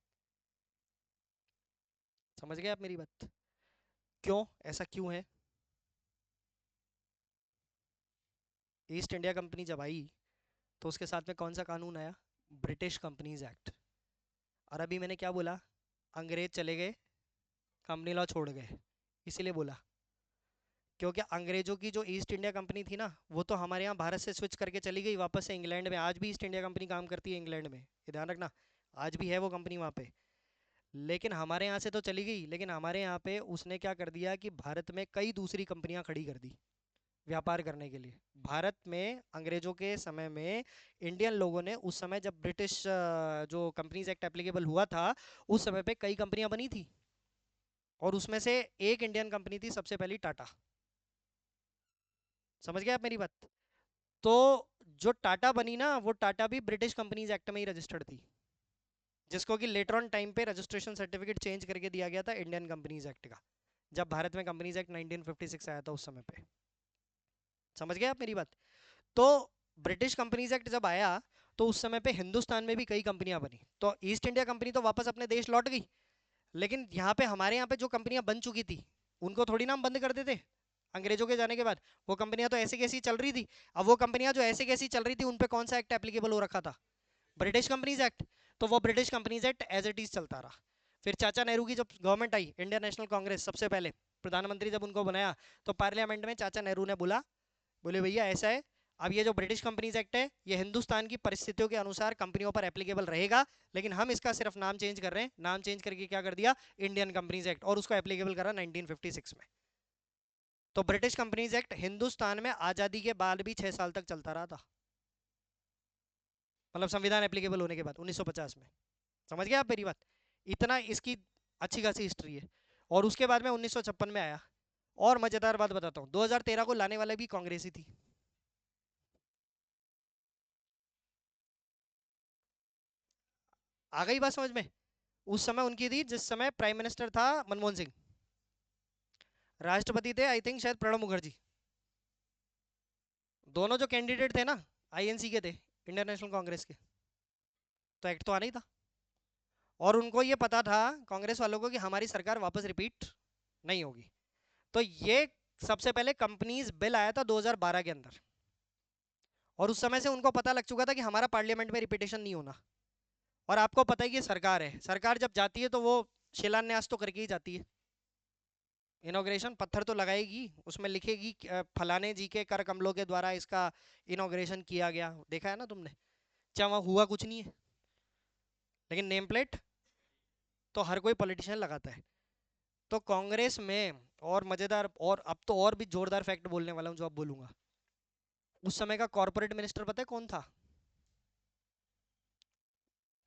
समझ गए आप मेरी बात? क्यों ऐसा क्यों है? ईस्ट इंडिया कंपनी जब आई तो उसके साथ में कौन सा कानून आया? British companies act. और अभी मैंने क्या बोला? अंग्रेज चले गए, कंपनी लॉ छोड़ गए। इसीलिए बोला क्योंकि अंग्रेजों की जो ईस्ट इंडिया कंपनी थी ना, वो तो हमारे यहाँ भारत से स्विच करके चली गई वापस से इंग्लैंड में। आज भी ईस्ट इंडिया कंपनी काम करती है इंग्लैंड में, ये ध्यान रखना। आज भी है वो कंपनी वहाँ पे। लेकिन हमारे यहाँ से तो चली गई, लेकिन हमारे यहाँ पे उसने क्या कर दिया कि भारत में कई दूसरी कंपनियां खड़ी कर दी व्यापार करने के लिए। भारत में अंग्रेजों के समय में इंडियन लोगों ने, उस समय जब ब्रिटिश जो कंपनीज एक्ट एप्लीकेबल हुआ था, उस समय पे कई कंपनियां बनी थी, और उसमें से एक इंडियन कंपनी थी सबसे पहली, टाटा। समझ गए आप मेरी बात? तो जो टाटा बनी ना, वो टाटा भी ब्रिटिश कंपनीज एक्ट में ही रजिस्टर्ड थी, जिसको कि लेटर ऑन टाइम पे रजिस्ट्रेशन सर्टिफिकेट चेंज करके दिया गया था इंडियन कंपनीज एक्ट का, जब भारत में कंपनीज एक्ट 1956 आया था उस समय पे। समझ गए आप मेरी बात? तो ब्रिटिश कंपनीज एक्ट जब आया, तो उस समय पे हिंदुस्तान में भी कई कंपनियां बनी, तो ईस्ट इंडिया कंपनी तो वापस अपने देश लौट गई। लेकिन यहाँ पे हमारे यहाँ पे जो कंपनियां बन चुकी थी, उनको थोड़ी ना हम बंद कर देते अंग्रेजों के जाने के बाद। वो कंपनियां तो ऐसी कैसी चल रही थी। अब वो कंपनियां जो ऐसे कैसी चल रही थी, उन पे कौन सा एक्ट एप्लीकेबल हो रखा था? British companies act. तो वो British companies act as it is चलता रहा। फिर चाचा नेहरू की जब गवर्नमेंट आई, इंडियन नेशनल कांग्रेस, सबसे पहले प्रधानमंत्री जब उनको बनाया, तो पार्लियामेंट में चाचा नेहरू ने बोला, बोले भैया ऐसा है, अब ये जो ब्रिटिश कंपनीज एक्ट है, ये हिंदुस्तान की परिस्थितियों के अनुसार कंपनियों पर एप्लीकेबल रहेगा, लेकिन हम इसका सिर्फ नाम चेंज कर रहे हैं। नाम चेंज करके क्या कर दिया? इंडियन कंपनीज एक्ट, और उसको एप्लीकेबल करा 1956 में। तो ब्रिटिश कंपनीज एक्ट हिंदुस्तान में आज़ादी के बाद भी 6 साल तक चलता रहा था, मतलब संविधान एप्लीकेबल होने के बाद 1950 में। समझ गए आप मेरी बात? इतना इसकी अच्छी खासी हिस्ट्री है। और उसके बाद में 1956 में आया। और मजेदार बात बताता हूँ, 2013 को लाने वाले भी कांग्रेस ही थी। आ गई बात समझ में? उस समय उनकी थी जिस समय प्राइम मिनिस्टर था मनमोहन सिंह, राष्ट्रपति थे आई थिंक शायद प्रणब मुखर्जी। दोनों जो कैंडिडेट थे ना, आईएनसी के थे, इंडियन नेशनल कांग्रेस के। तो एक्ट तो आना ही था। और उनको ये पता था, कांग्रेस वालों को, कि हमारी सरकार वापस रिपीट नहीं होगी। तो ये सबसे पहले कंपनीज बिल आया था 2012 के अंदर, और उस समय से उनको पता लग चुका था कि हमारा पार्लियामेंट में रिपीटेशन नहीं होना। और आपको पता है कि सरकार है, सरकार जब जाती है तो वो शिलान्यास तो करके ही जाती है। इनॉग्रेशन पत्थर तो लगाएगी, उसमें लिखेगी कि, फलाने जी के कर कमलों के द्वारा इसका इनॉग्रेशन किया गया। देखा है ना तुमने? चाहे वहाँ हुआ कुछ नहीं है, लेकिन नेम प्लेट तो हर कोई पॉलिटिशियन लगाता है। तो कांग्रेस में, और मजेदार, और अब तो और भी जोरदार फैक्ट बोलने वाला हूँ जो अब बोलूंगा। उस समय का कॉर्पोरेट मिनिस्टर पता है कौन था?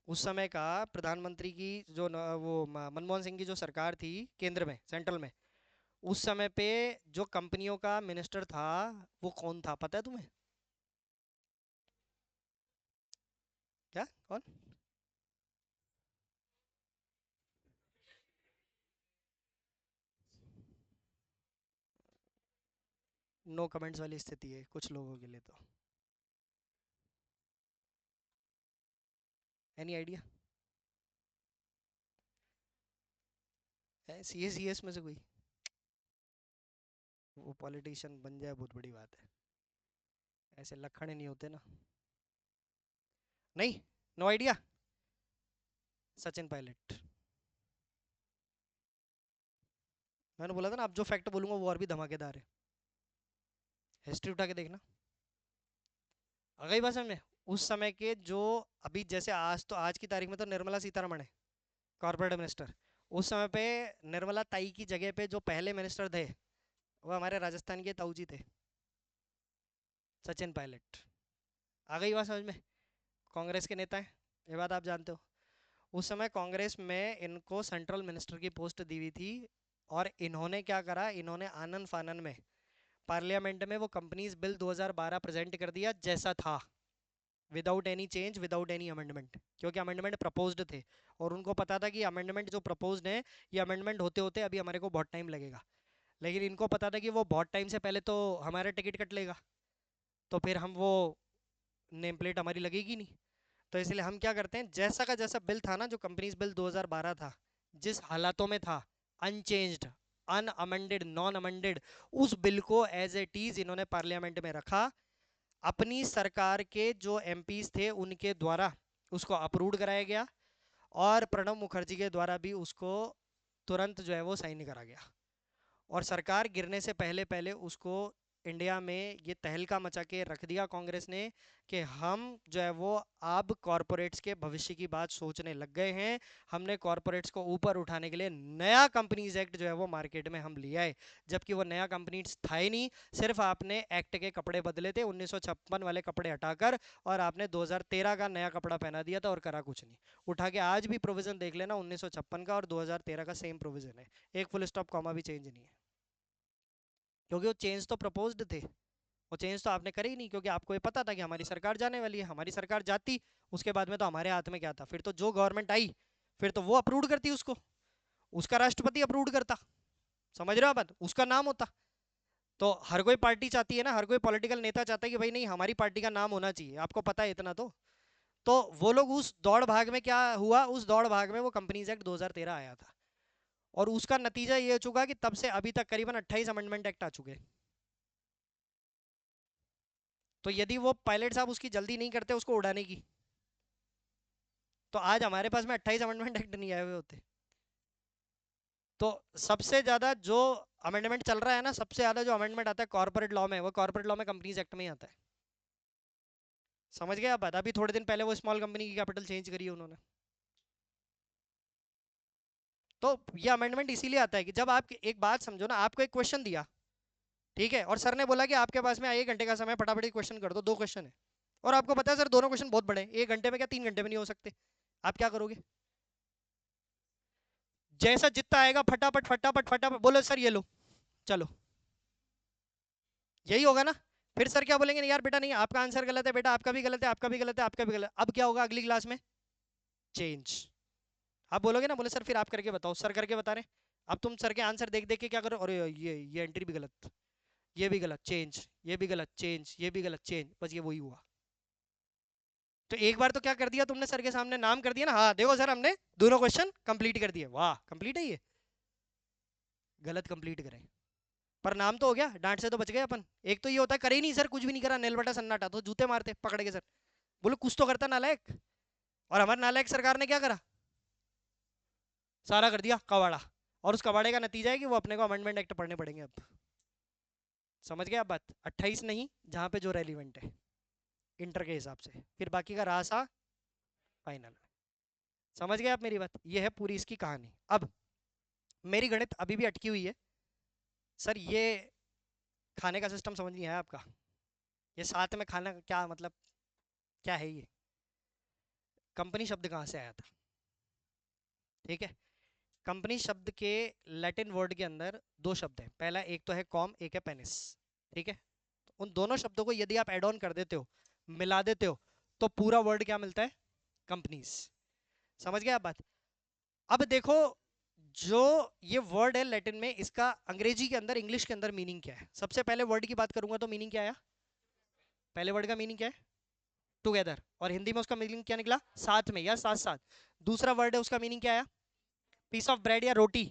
उस समय का प्रधानमंत्री की जो मनमोहन सिंह की जो सरकार थी केंद्र में, सेंट्रल में, उस समय पे जो कंपनियों का मिनिस्टर था, वो कौन था पता है तुम्हें? क्या? कौन? नो कमेंट्स वाली स्थिति है कुछ लोगों के लिए। तो एनी आइडिया? सीएस में से कोई? वो पॉलिटिशियन बन जाए बहुत बड़ी बात है, ऐसे लखन नहीं होते ना। नहीं, नो आइडिया। सचिन पायलट। मैंने बोला था ना, अब जो फैक्ट बोलूंगा वो और भी धमाकेदार है। हिस्ट्री उठा के देखना। अगली बात समझ में, उस समय के जो, अभी जैसे आज, तो आज की तारीख में तो निर्मला सीतारमण है कॉर्पोरेट मिनिस्टर। उस समय पे निर्मला ताई की जगह पे जो पहले मिनिस्टर थे वो हमारे राजस्थान के ताऊ जी थे, सचिन पायलट। आ गई बात समझ में? कांग्रेस के नेता हैं, ये बात आप जानते हो। उस समय कांग्रेस में इनको सेंट्रल मिनिस्टर की पोस्ट दी हुई थी। और इन्होंने क्या करा, इन्होंने आनन फानन में पार्लियामेंट में वो कंपनीज बिल 2012 प्रेजेंट कर दिया जैसा था, without any change, without any amendment. क्योंकि अमेंडमेंट प्रपोज्ड थे और उनको पता था कि अमेंडमेंट जो प्रपोज्ड है, ये अमेंडमेंट होते होते अभी हमारे को बहुत टाइम लगेगा। लेकिन इनको पता था कि वो बहुत टाइम से पहले तो हमारा टिकट कट लेगा, तो फिर हम वो नेम प्लेट हमारी लगेगी नहीं। तो इसलिए हम क्या करते हैं, जैसा का जैसा बिल था ना, जो कंपनीज बिल 2012 था, जिस हालातों में था, अनचेंज्ड, अनअमेंडेड, नॉन अमेंडेड, उस बिल को एज इट इज इन्होंने पार्लियामेंट में रखा। अपनी सरकार के जो एमपीज थे उनके द्वारा उसको अप्रूव कराया गया, और प्रणब मुखर्जी के द्वारा भी उसको तुरंत जो है वो साइन करा गया। और सरकार गिरने से पहले पहले उसको इंडिया में ये तहलका मचा के रख दिया कांग्रेस ने, कि हम जो है वो अब कॉरपोरेट्स के भविष्य की बात सोचने लग गए हैं। हमने कॉरपोरेट्स को ऊपर उठाने के लिए नया कंपनीज एक्ट जो है वो मार्केट में हम ले आए, जबकि वो नया कंपनीज था ही नहीं। सिर्फ आपने एक्ट के कपड़े बदले थे, 1956 वाले कपड़े हटाकर, और आपने 2013 का नया कपड़ा पहना दिया था और करा कुछ नहीं। उठा के आज भी प्रोविजन देख लेना, 1956 का और 2013 का सेम प्रोविजन है, एक फुल स्टॉप कॉमा भी चेंज नहीं है। क्योंकि वो चेंज तो प्रपोज्ड थे, वो चेंज तो आपने करे ही नहीं, क्योंकि आपको ये पता था कि हमारी सरकार जाने वाली है। हमारी सरकार जाती, उसके बाद में तो हमारे हाथ में क्या था, फिर तो जो गवर्नमेंट आई फिर तो वो अप्रूव करती उसको, उसका राष्ट्रपति अप्रूव करता। समझ रहे हो आप बात, उसका नाम होता। तो हर कोई पार्टी चाहती है ना, हर कोई पॉलिटिकल नेता चाहता है कि भाई नहीं, हमारी पार्टी का नाम होना चाहिए, आपको पता है इतना तो वो लोग उस दौड़ भाग में, क्या हुआ उस दौड़ भाग में, वो कंपनीज एक्ट 2013 आया था। और उसका नतीजा ये हो चुका कि तब से अभी तक करीबन 28 अमेंडमेंट एक्ट आ चुके हैं। तो यदि वो पायलट साहब उसकी जल्दी नहीं करते उसको उड़ाने की, तो आज हमारे पास में 28 अमेंडमेंट एक्ट नहीं आए हुए होते। तो सबसे ज्यादा जो अमेंडमेंट चल रहा है ना, सबसे ज्यादा जो अमेंडमेंट आता है कॉर्पोरेट लॉ में, वो कॉर्पोरेट लॉ में कंपनीज एक्ट में ही आता है। समझ गए आप बात? अभी थोड़े दिन पहले वो स्मॉल कंपनी की कैपिटल चेंज करी है उन्होंने। तो ये अमेंडमेंट इसीलिए आता है कि जब आप, एक बात समझो ना, आपको एक क्वेश्चन दिया, ठीक है, और सर ने बोला कि आपके पास में 1 घंटे का समय, फटाफट क्वेश्चन कर दो, 2 क्वेश्चन है, और आपको पता है सर दोनों क्वेश्चन बहुत बड़े हैं, 1 घंटे में क्या 3 घंटे में नहीं हो सकते, आप क्या करोगे? जैसा जितना आएगा फटाफट फटाफट फटाफट बोलो सर ये लो, चलो, यही होगा ना। फिर सर क्या बोलेंगे, नहीं यार बेटा नहीं, आपका आंसर गलत है, बेटा आपका भी गलत है, आपका भी गलत है, आपका भी गलत है। अब क्या होगा अगली क्लास में? चेंज। आप बोलोगे ना, बोले सर फिर आप करके बताओ, सर करके बता रहे हैं। अब तुम सर के आंसर देख देख के क्या करो, अरे ये एंट्री भी गलत, ये भी गलत, चेंज, ये भी गलत, चेंज, ये भी गलत, चेंज, बस ये वही हुआ। तो एक बार तो क्या कर दिया तुमने, सर के सामने नाम कर दिया ना, हाँ देखो सर हमने दोनों क्वेश्चन कंप्लीट कर दिए, वाह कंप्लीट है ये, गलत कंप्लीट करें, पर नाम तो हो गया, डांट से तो बच गए अपन। एक तो ये होता है करे ही नहीं सर, कुछ भी नहीं करा, नेलबटा सन्नाटा, तो जूते मारते पकड़ के सर, बोलो कुछ तो करता नालायक। और हमारे नालायक सरकार ने क्या करा, सारा कर दिया कबाड़ा। और उस कबाड़े का नतीजा है कि वो अपने को अमेंडमेंट एक्ट पढ़ने पड़ेंगे अब। समझ गए आप बात? 28 नहीं, जहां पे जो रेलिवेंट है इंटर के हिसाब से, फिर बाकी का रहा सा फाइनल। समझ गए आप मेरी बात? ये है पूरी इसकी कहानी। अब मेरी गणित अभी भी अटकी हुई है सर, ये खाने का सिस्टम समझ नहीं आया आपका, ये साथ में खाना का क्या मतलब, क्या है ये? कंपनी शब्द कहाँ से आया था? ठीक है, कंपनी शब्द के लैटिन वर्ड के अंदर 2 शब्द हैं, पहला एक तो है कॉम, एक है पेनिस। ठीक है, तो उन दोनों शब्दों को यदि आप एड ऑन कर देते हो, मिला देते हो, तो पूरा वर्ड क्या मिलता है? कंपनीज। समझ गए आप बात? अब देखो, जो ये वर्ड है लैटिन में, इसका अंग्रेजी के अंदर, इंग्लिश के अंदर मीनिंग क्या है? सबसे पहले वर्ड की बात करूंगा तो मीनिंग क्या आया? पहले वर्ड का मीनिंग क्या है? टुगेदर। और हिंदी में उसका मीनिंग क्या निकला? साथ में या साथ साथ। दूसरा वर्ड है, उसका मीनिंग क्या आया? पीस ऑफ ब्रेड या रोटी।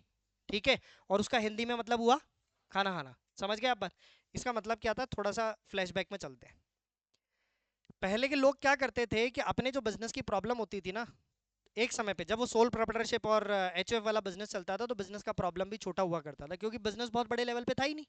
ठीक है। और उसका हिंदी में मतलब हुआ खाना खाना। समझ गए आप बात? इसका मतलब क्या था, थोड़ा सा फ्लैशबैक में चलते हैं। पहले के लोग क्या करते थे कि अपने जो बिजनेस की प्रॉब्लम होती थी ना, एक समय पे जब वो सोल प्रोप्राइटरशिप और एचएफ वाला बिजनेस चलता था, तो बिजनेस का प्रॉब्लम भी छोटा हुआ करता था, क्योंकि बिजनेस बहुत बड़े लेवल पे था ही नहीं।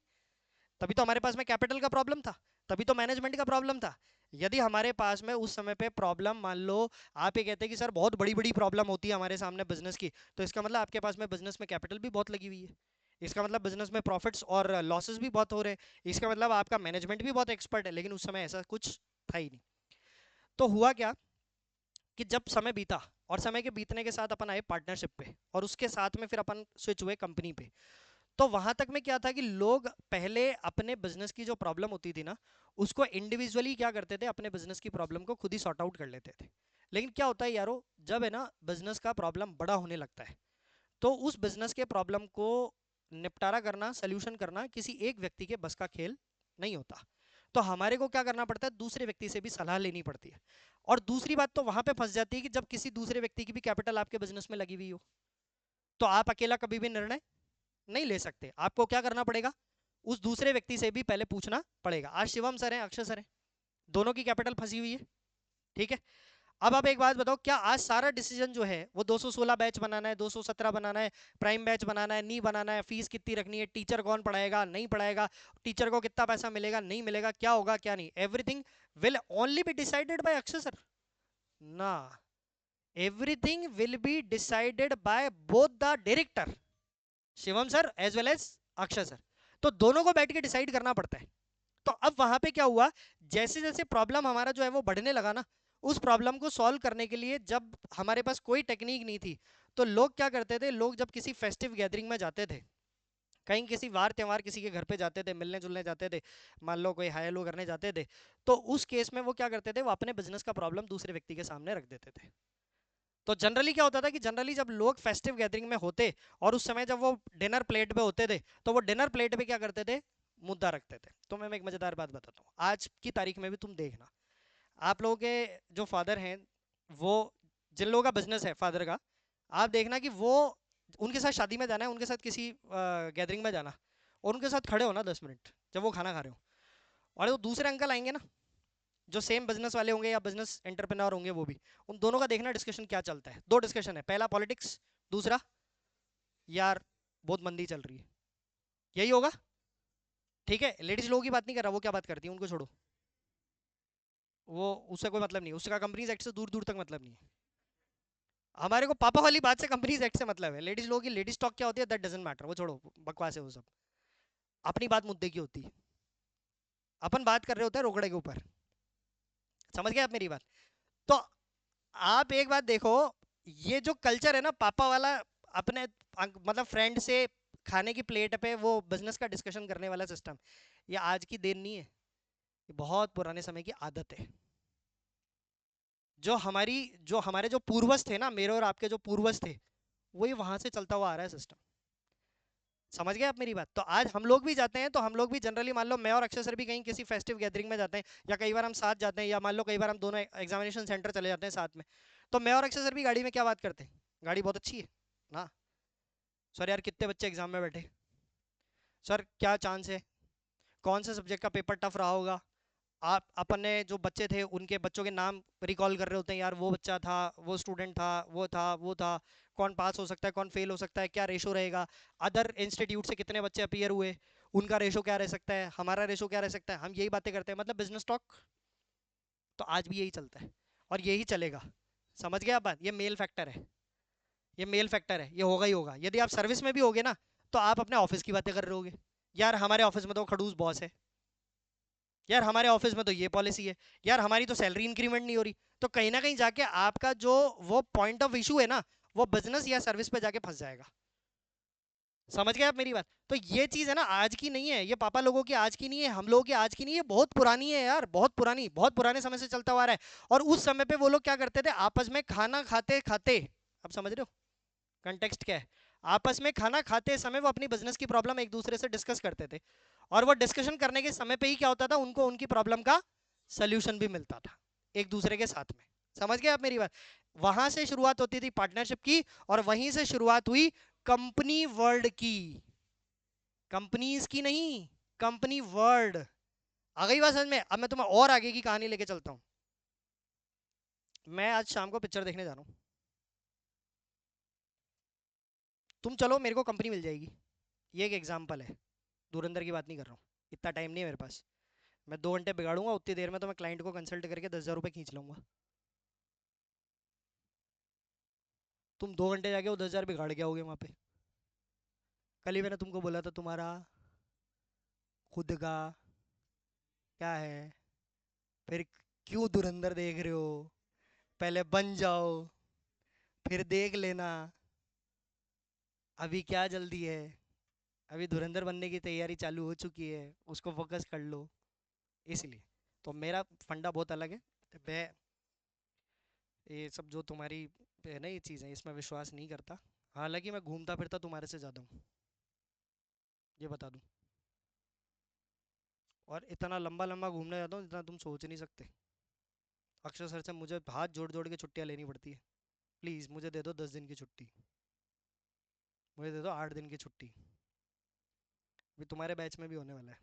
तभी तो हमारे पास में कैपिटल का प्रॉब्लम था, तभी तो मैनेजमेंट का प्रॉब्लम था। यदि हमारे पास में उस समय पे प्रॉब्लम, मान लो आप ये कहते हैं कि सर बहुत बड़ी बड़ी प्रॉब्लम होती है हमारे सामने बिजनेस की, तो इसका मतलब आपके पास में बिजनेस में कैपिटल भी बहुत लगी हुई है, इसका मतलब बिजनेस में प्रॉफिट्स और लॉसेस भी बहुत हो रहे हैं, इसका मतलब आपका मैनेजमेंट भी बहुत एक्सपर्ट है। लेकिन उस समय ऐसा कुछ था ही नहीं। तो हुआ क्या कि जब समय बीता, और समय के बीतने के साथ अपन आए पार्टनरशिप पे, और उसके साथ में फिर अपन स्विच हुए कंपनी पे। तो वहां तक में क्या था कि लोग पहले अपने बिजनेस की जो प्रॉब्लम होती थी ना, उसको इंडिविजुअली क्या करते थे, अपने बिजनेस की प्रॉब्लम को खुद ही सॉर्ट आउट कर लेते थे। लेकिन क्या होता है यारो, जब है ना बिजनेस का प्रॉब्लम बड़ा होने लगता है, तो उस बिजनेस के प्रॉब्लम को निपटारा करना, सोल्यूशन करना किसी एक व्यक्ति के बस का खेल नहीं होता। तो हमारे को क्या करना पड़ता है, दूसरे व्यक्ति से भी सलाह लेनी पड़ती है। और दूसरी बात तो वहां पे फंस जाती है कि जब किसी दूसरे व्यक्ति की भी कैपिटल आपके बिजनेस में लगी हुई हो, तो आप अकेला कभी भी निर्णय नहीं ले सकते। आपको क्या करना पड़ेगा, उस दूसरे व्यक्ति से भी पहले पूछना पड़ेगा। आज शिवम सर हैं, अक्षय सर हैं, दोनों की कैपिटल फंसी हुई है। ठीक है। अब आप एक बात बताओ, क्या आज सारा डिसीजन जो है वो 216 बैच बनाना है, 217 बनाना है, प्राइम बैच बनाना है, नहीं बनाना है, फीस कितनी रखनी है, टीचर कौन पढ़ाएगा नहीं पढ़ाएगा, टीचर को कितना पैसा मिलेगा नहीं मिलेगा, क्या होगा क्या नहीं, everything will only be decided by Akshay sir? ना, everything will be decided by both the director, Shivam sir as well as Akshay sir. तो दोनों को बैठ के डिसाइड करना पड़ता है। तो अब वहां पे क्या हुआ, जैसे जैसे प्रॉब्लम हमारा जो है वो बढ़ने लगा ना, उस प्रॉब्लम को सॉल्व करने के लिए जब हमारे पास कोई टेक्निक नहीं थी, तो लोग क्या करते थे, लोग जब किसी फेस्टिव गैदरिंग में जाते थे, कहीं किसी वार त्योहार किसी के घर पे जाते थे, मिलने जुलने जाते थे, मान लो कोई हाय हेलो करने जाते थे, तो उस केस में वो क्या करते थे, वो अपने बिजनेस का प्रॉब्लम दूसरे व्यक्ति के सामने रख देते थे। तो जनरली क्या होता था कि जनरली जब लोग फेस्टिव गैदरिंग में होते, और उस समय जब वो डिनर प्लेट पे होते थे, तो वो डिनर प्लेट पे क्या करते थे, मुद्दा रखते थे। तो मैं एक मजेदार बात बताता हूँ, आज की तारीख में भी तुम देखना, आप लोगों के जो फादर हैं, वो, जिन लोगों का बिजनेस है फादर का, आप देखना कि वो, उनके साथ शादी में जाना है, उनके साथ किसी गैदरिंग में जाना, और उनके साथ खड़े हो ना 10 मिनट, जब वो खाना खा रहे हो, और वो दूसरे अंकल आएंगे ना, जो सेम बिजनेस वाले होंगे या बिजनेस एंटरप्रेन्योर होंगे, वो भी, उन दोनों का देखना डिस्कशन क्या चलता है। दो डिस्कशन है, पहला पॉलिटिक्स, दूसरा यार बहुत मंदी चल रही है, यही होगा। ठीक है, लेडीज लोगों की बात नहीं कर रहा, वो क्या बात करती है उनको छोड़ो, वो उससे कोई मतलब नहीं, उसका कंपनीज एक्ट से दूर दूर तक मतलब नहीं है। हमारे को पापा वाली बात से कंपनीज एक्ट से मतलब है, लेडीज लोगों की लेडीज टॉक क्या होती है दैट डजंट मैटर, वो छोड़ो, बकवास है वो सब। अपनी बात मुद्दे की होती है, अपन बात कर रहे होते हैं रोकड़े के ऊपर। समझ गए आप मेरी बात? तो आप एक बात देखो, ये जो कल्चर है ना पापा वाला, अपने मतलब फ्रेंड से खाने की प्लेट पे वो बिजनेस का डिस्कशन करने वाला सिस्टम, ये आज की देन नहीं है, ये बहुत पुराने समय की आदत है। जो हमारी, जो हमारे जो पूर्वज थे ना, मेरे और आपके जो पूर्वज थे, वही वहां से चलता हुआ आ रहा है सिस्टम। समझ गए आप मेरी बात? तो आज हम लोग भी जाते हैं, तो हम लोग भी जनरली, मान लो मैं और अक्षय सर भी कहीं किसी फेस्टिव गैदरिंग में जाते हैं, या कई बार हम साथ जाते हैं, या मान लो कई बार हम दोनों एग्जामिनेशन सेंटर चले जाते हैं साथ में, तो मैं और अक्षय सर भी गाड़ी में क्या बात करते हैं, गाड़ी बहुत अच्छी है ना, सर यार कितने बच्चे एग्जाम में बैठे, सर क्या चांस है, कौन से सब्जेक्ट का पेपर टफ रहा होगा, आप अपने जो बच्चे थे उनके बच्चों के नाम रिकॉल कर रहे होते हैं, यार वो बच्चा था, वो स्टूडेंट था, वो था वो था, कौन पास हो सकता है, कौन फेल हो सकता है, क्या रेशो रहेगा, अदर इंस्टीट्यूट से कितने बच्चे अपीयर हुए, उनका रेशो क्या रह सकता है, हमारा रेशो क्या रह सकता है, हम यही बातें करते हैं, मतलब बिजनेस टॉक। तो आज भी यही चलता है, और यही चलेगा। समझ गए आप बात? ये मेल फैक्टर है, ये मेल फैक्टर है, ये होगा ही होगा। यदि आप सर्विस में भी होगे ना, तो आप अपने ऑफिस की बातें कर रहे होगे, यार हमारे ऑफिस में तो खड़ूस बॉस है, यार हमारे ऑफिस में तो ये पॉलिसी है, यार हमारी तो सैलरी इंक्रीमेंट नहीं हो रही। तो कहीं ना कहीं जाके आपका जो वो पॉइंट ऑफ इशू है ना, वो बिजनेस या सर्विस पे जाके फंस जाएगा। समझ गए आप मेरी बात? तो ये चीज है ना, आज की नहीं है, ये पापा लोगों की आज की नहीं है, हम लोगों की आज की नहीं है, बहुत पुरानी है यार, बहुत पुरानी, बहुत पुराने समय से चलता हुआ आ रहा है। और उस समय पे वो लोग क्या करते थे, आपस में खाना खाते खाते, अब समझ रहे हो कंटेक्स्ट क्या है, आपस में खाना खाते समय वो अपनी बिजनेस की प्रॉब्लम एक दूसरे से डिस्कस करते थे, और वो डिस्कशन करने के समय पे ही क्या होता था, उनको उनकी प्रॉब्लम का सोल्यूशन भी मिलता था एक दूसरे के साथ में। समझ गए आप मेरी बात? वहां से शुरुआत होती थी पार्टनरशिप की, और वहीं से शुरुआत हुई कंपनी वर्ल्ड की। कंपनीज की नहीं, कंपनी वर्ल्ड। आ गई बात समझ में? अब मैं तुम्हें और आगे की कहानी लेके चलता हूँ। मैं आज शाम को पिक्चर देखने जा रहा हूँ, तुम चलो, मेरे को कंपनी मिल जाएगी। ये एक एग्जांपल है, धुरंधर की बात नहीं कर रहा हूँ। इतना टाइम नहीं है मेरे पास, मैं 2 घंटे बिगाड़ूंगा, उतनी देर में तो मैं क्लाइंट को कंसल्ट करके 10,000 रुपये खींच लूंगा। तुम 2 घंटे जाके वो 10,000 बिगाड़ के आओगे वहाँ पे। कल ही मैंने तुमको बोला था तुम्हारा खुद का क्या है, फिर क्यों धुरंधर देख रहे हो? पहले बन जाओ, फिर देख लेना, अभी क्या जल्दी है? अभी धुरंधर बनने की तैयारी चालू हो चुकी है, उसको फोकस कर लो। इसलिए तो मेरा फंडा बहुत अलग है। मैं ये सब जो तुम्हारी है ना ये चीज़ें, इसमें विश्वास नहीं करता। हालांकि मैं घूमता फिरता तुम्हारे से ज़्यादा हूँ, ये बता दूँ। और इतना लंबा लंबा घूमने जाता हूँ जितना तुम सोच नहीं सकते। अक्षर सर से मुझे हाथ जोड़ जोड़ के छुट्टियाँ लेनी पड़ती है। प्लीज़ मुझे दे दो 10 दिन की छुट्टी, मुझे दे दो 8 दिन की छुट्टी। भी तुम्हारे बैच में भी होने वाला है,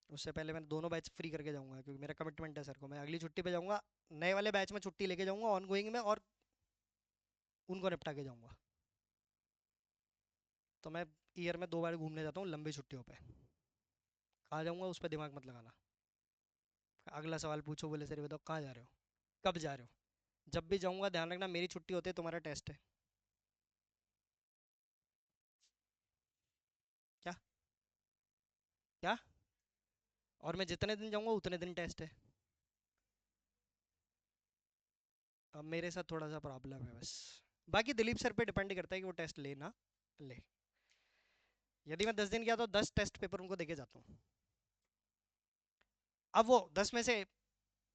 उससे पहले मैं दोनों बैच फ्री करके जाऊंगा, क्योंकि मेरा कमिटमेंट है सर को। मैं अगली छुट्टी पे जाऊंगा, नए वाले बैच में छुट्टी लेके जाऊंगा ऑन गोइंग में, और उनको निपटा के जाऊंगा। तो मैं ईयर में 2 बार घूमने जाता हूँ लंबी छुट्टियों पे। कहाँ जाऊंगा उस पर दिमाग मत लगाना। अगला सवाल पूछो, बोले सर ये बताओ कहाँ जा रहे हो, कब जा रहे हो? जब भी जाऊंगा ध्यान रखना मेरी छुट्टी होती है, तुम्हारा टेस्ट है। क्या? क्या? और मैं जितने दिन जाऊंगा उतने दिन टेस्ट है। अब मेरे साथ थोड़ा सा प्रॉब्लम है बस। बाकी दिलीप सर पे डिपेंड करता है कि वो टेस्ट ले ना ले। यदि मैं 10 दिन गया तो 10 टेस्ट पेपर उनको देके जाता हूँ। अब वो 10 में से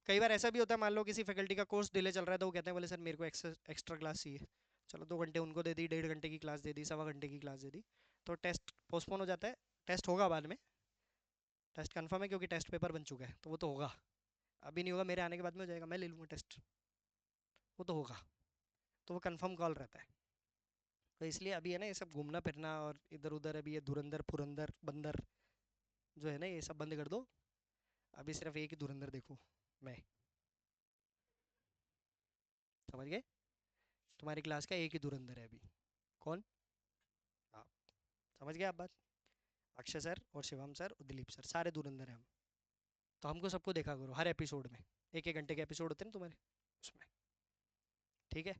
कई बार ऐसा भी होता है, मान लो किसी फैकल्टी का कोर्स डिले चल रहा है, तो वो कहते हैं बोले सर मेरे को एक्स्ट्रा क्लास चाहिए। चलो 2 घंटे उनको दे दी, 1.5 घंटे की क्लास दे दी, 1.25 घंटे की क्लास दे दी, तो टेस्ट पोस्टपोन हो जाता है। टेस्ट होगा बाद में, टेस्ट कंफर्म है क्योंकि टेस्ट पेपर बन चुका है, तो वो तो होगा। अभी नहीं होगा, मेरे आने के बाद में हो जाएगा, मैं ले लूँगा टेस्ट, वो तो होगा। तो वो कंफर्म कॉल रहता है। तो इसलिए अभी है ना ये सब घूमना फिरना और इधर उधर, अभी ये धुरंधर फुरंदर बंदर जो है ना ये सब बंद कर दो। अभी सिर्फ एक ही धुरंधर देखो, मैं। समझ गए? तुम्हारी क्लास का एक ही धुरंधर है अभी। कौन? आप। समझ गए आप बात? अक्षय सर और शिवम सर और दिलीप सर सारे धुरंधर हैं हम। तो हमको सबको देखा करो हर एपिसोड में, 1-1 घंटे के एपिसोड होते हैं ना तुम्हारे उसमें। ठीक है?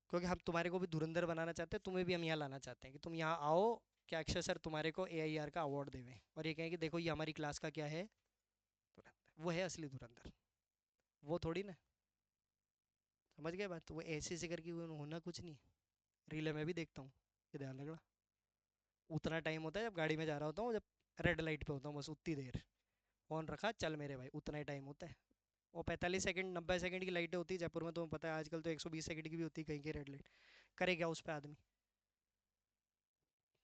क्योंकि हम तुम्हारे को भी धुरंधर बनाना चाहते हैं, तुम्हें भी हम यहाँ लाना चाहते हैं कि तुम यहाँ आओ, कि अक्षय सर तुम्हारे को AIR का अवार्ड देवें और ये कहें कि देखो ये हमारी क्लास का क्या है, धुरंधर। वो है असली धुरंधर, वो थोड़ी ना। समझ गए बात? तो वो ऐसे ऐसे करके वो होना कुछ नहीं। रीले मैं भी देखता हूँ, ये ध्यान रखना। उतना टाइम होता है जब गाड़ी में जा रहा होता हूँ, जब रेड लाइट पे होता हूँ, बस उतनी देर फोन रखा, चल मेरे भाई, उतना ही टाइम होता है। वो 45 सेकंड 90 सेकंड की लाइटें होती है जयपुर में, तुम्हें पता है आजकल तो 120 सेकंड की भी होती है कहीं की रेड लाइट। करे क्या उस पर आदमी?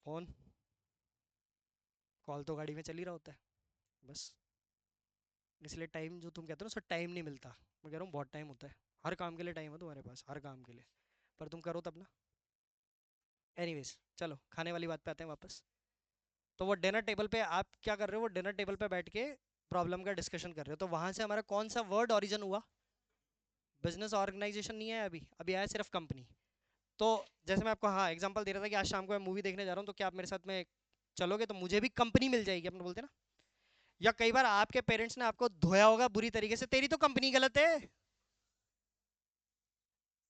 फोन, कॉल तो गाड़ी में चल ही रहा होता है, बस। इसलिए टाइम जो तुम कहते हो ना, उसका टाइम नहीं मिलता। मैं कह रहा हूँ बहुत टाइम होता है, हर काम के लिए टाइम है तुम्हारे पास, हर काम के लिए। पर तुम करो तब ना। एनीवेज, चलो खाने वाली बात पे आते हैं वापस। तो वो डिनर टेबल पे आप क्या कर रहे हो, वो डिनर टेबल पे बैठ के प्रॉब्लम का डिस्कशन कर रहे हो, तो वहां से हमारा कौन सा वर्ड ओरिजिन हुआ? बिजनेस ऑर्गेनाइजेशन नहीं है अभी, अभी आया सिर्फ कंपनी। तो जैसे मैं आपको हाँ एग्जांपल दे रहा था कि आज शाम को मैं मूवी देखने जा रहा हूँ, तो क्या आप मेरे साथ में चलोगे? तो मुझे भी कंपनी मिल जाएगी, अपने बोलते हैं ना। या कई बार आपके पेरेंट्स ने आपको धोया होगा बुरी तरीके से, तेरी तो कंपनी गलत है,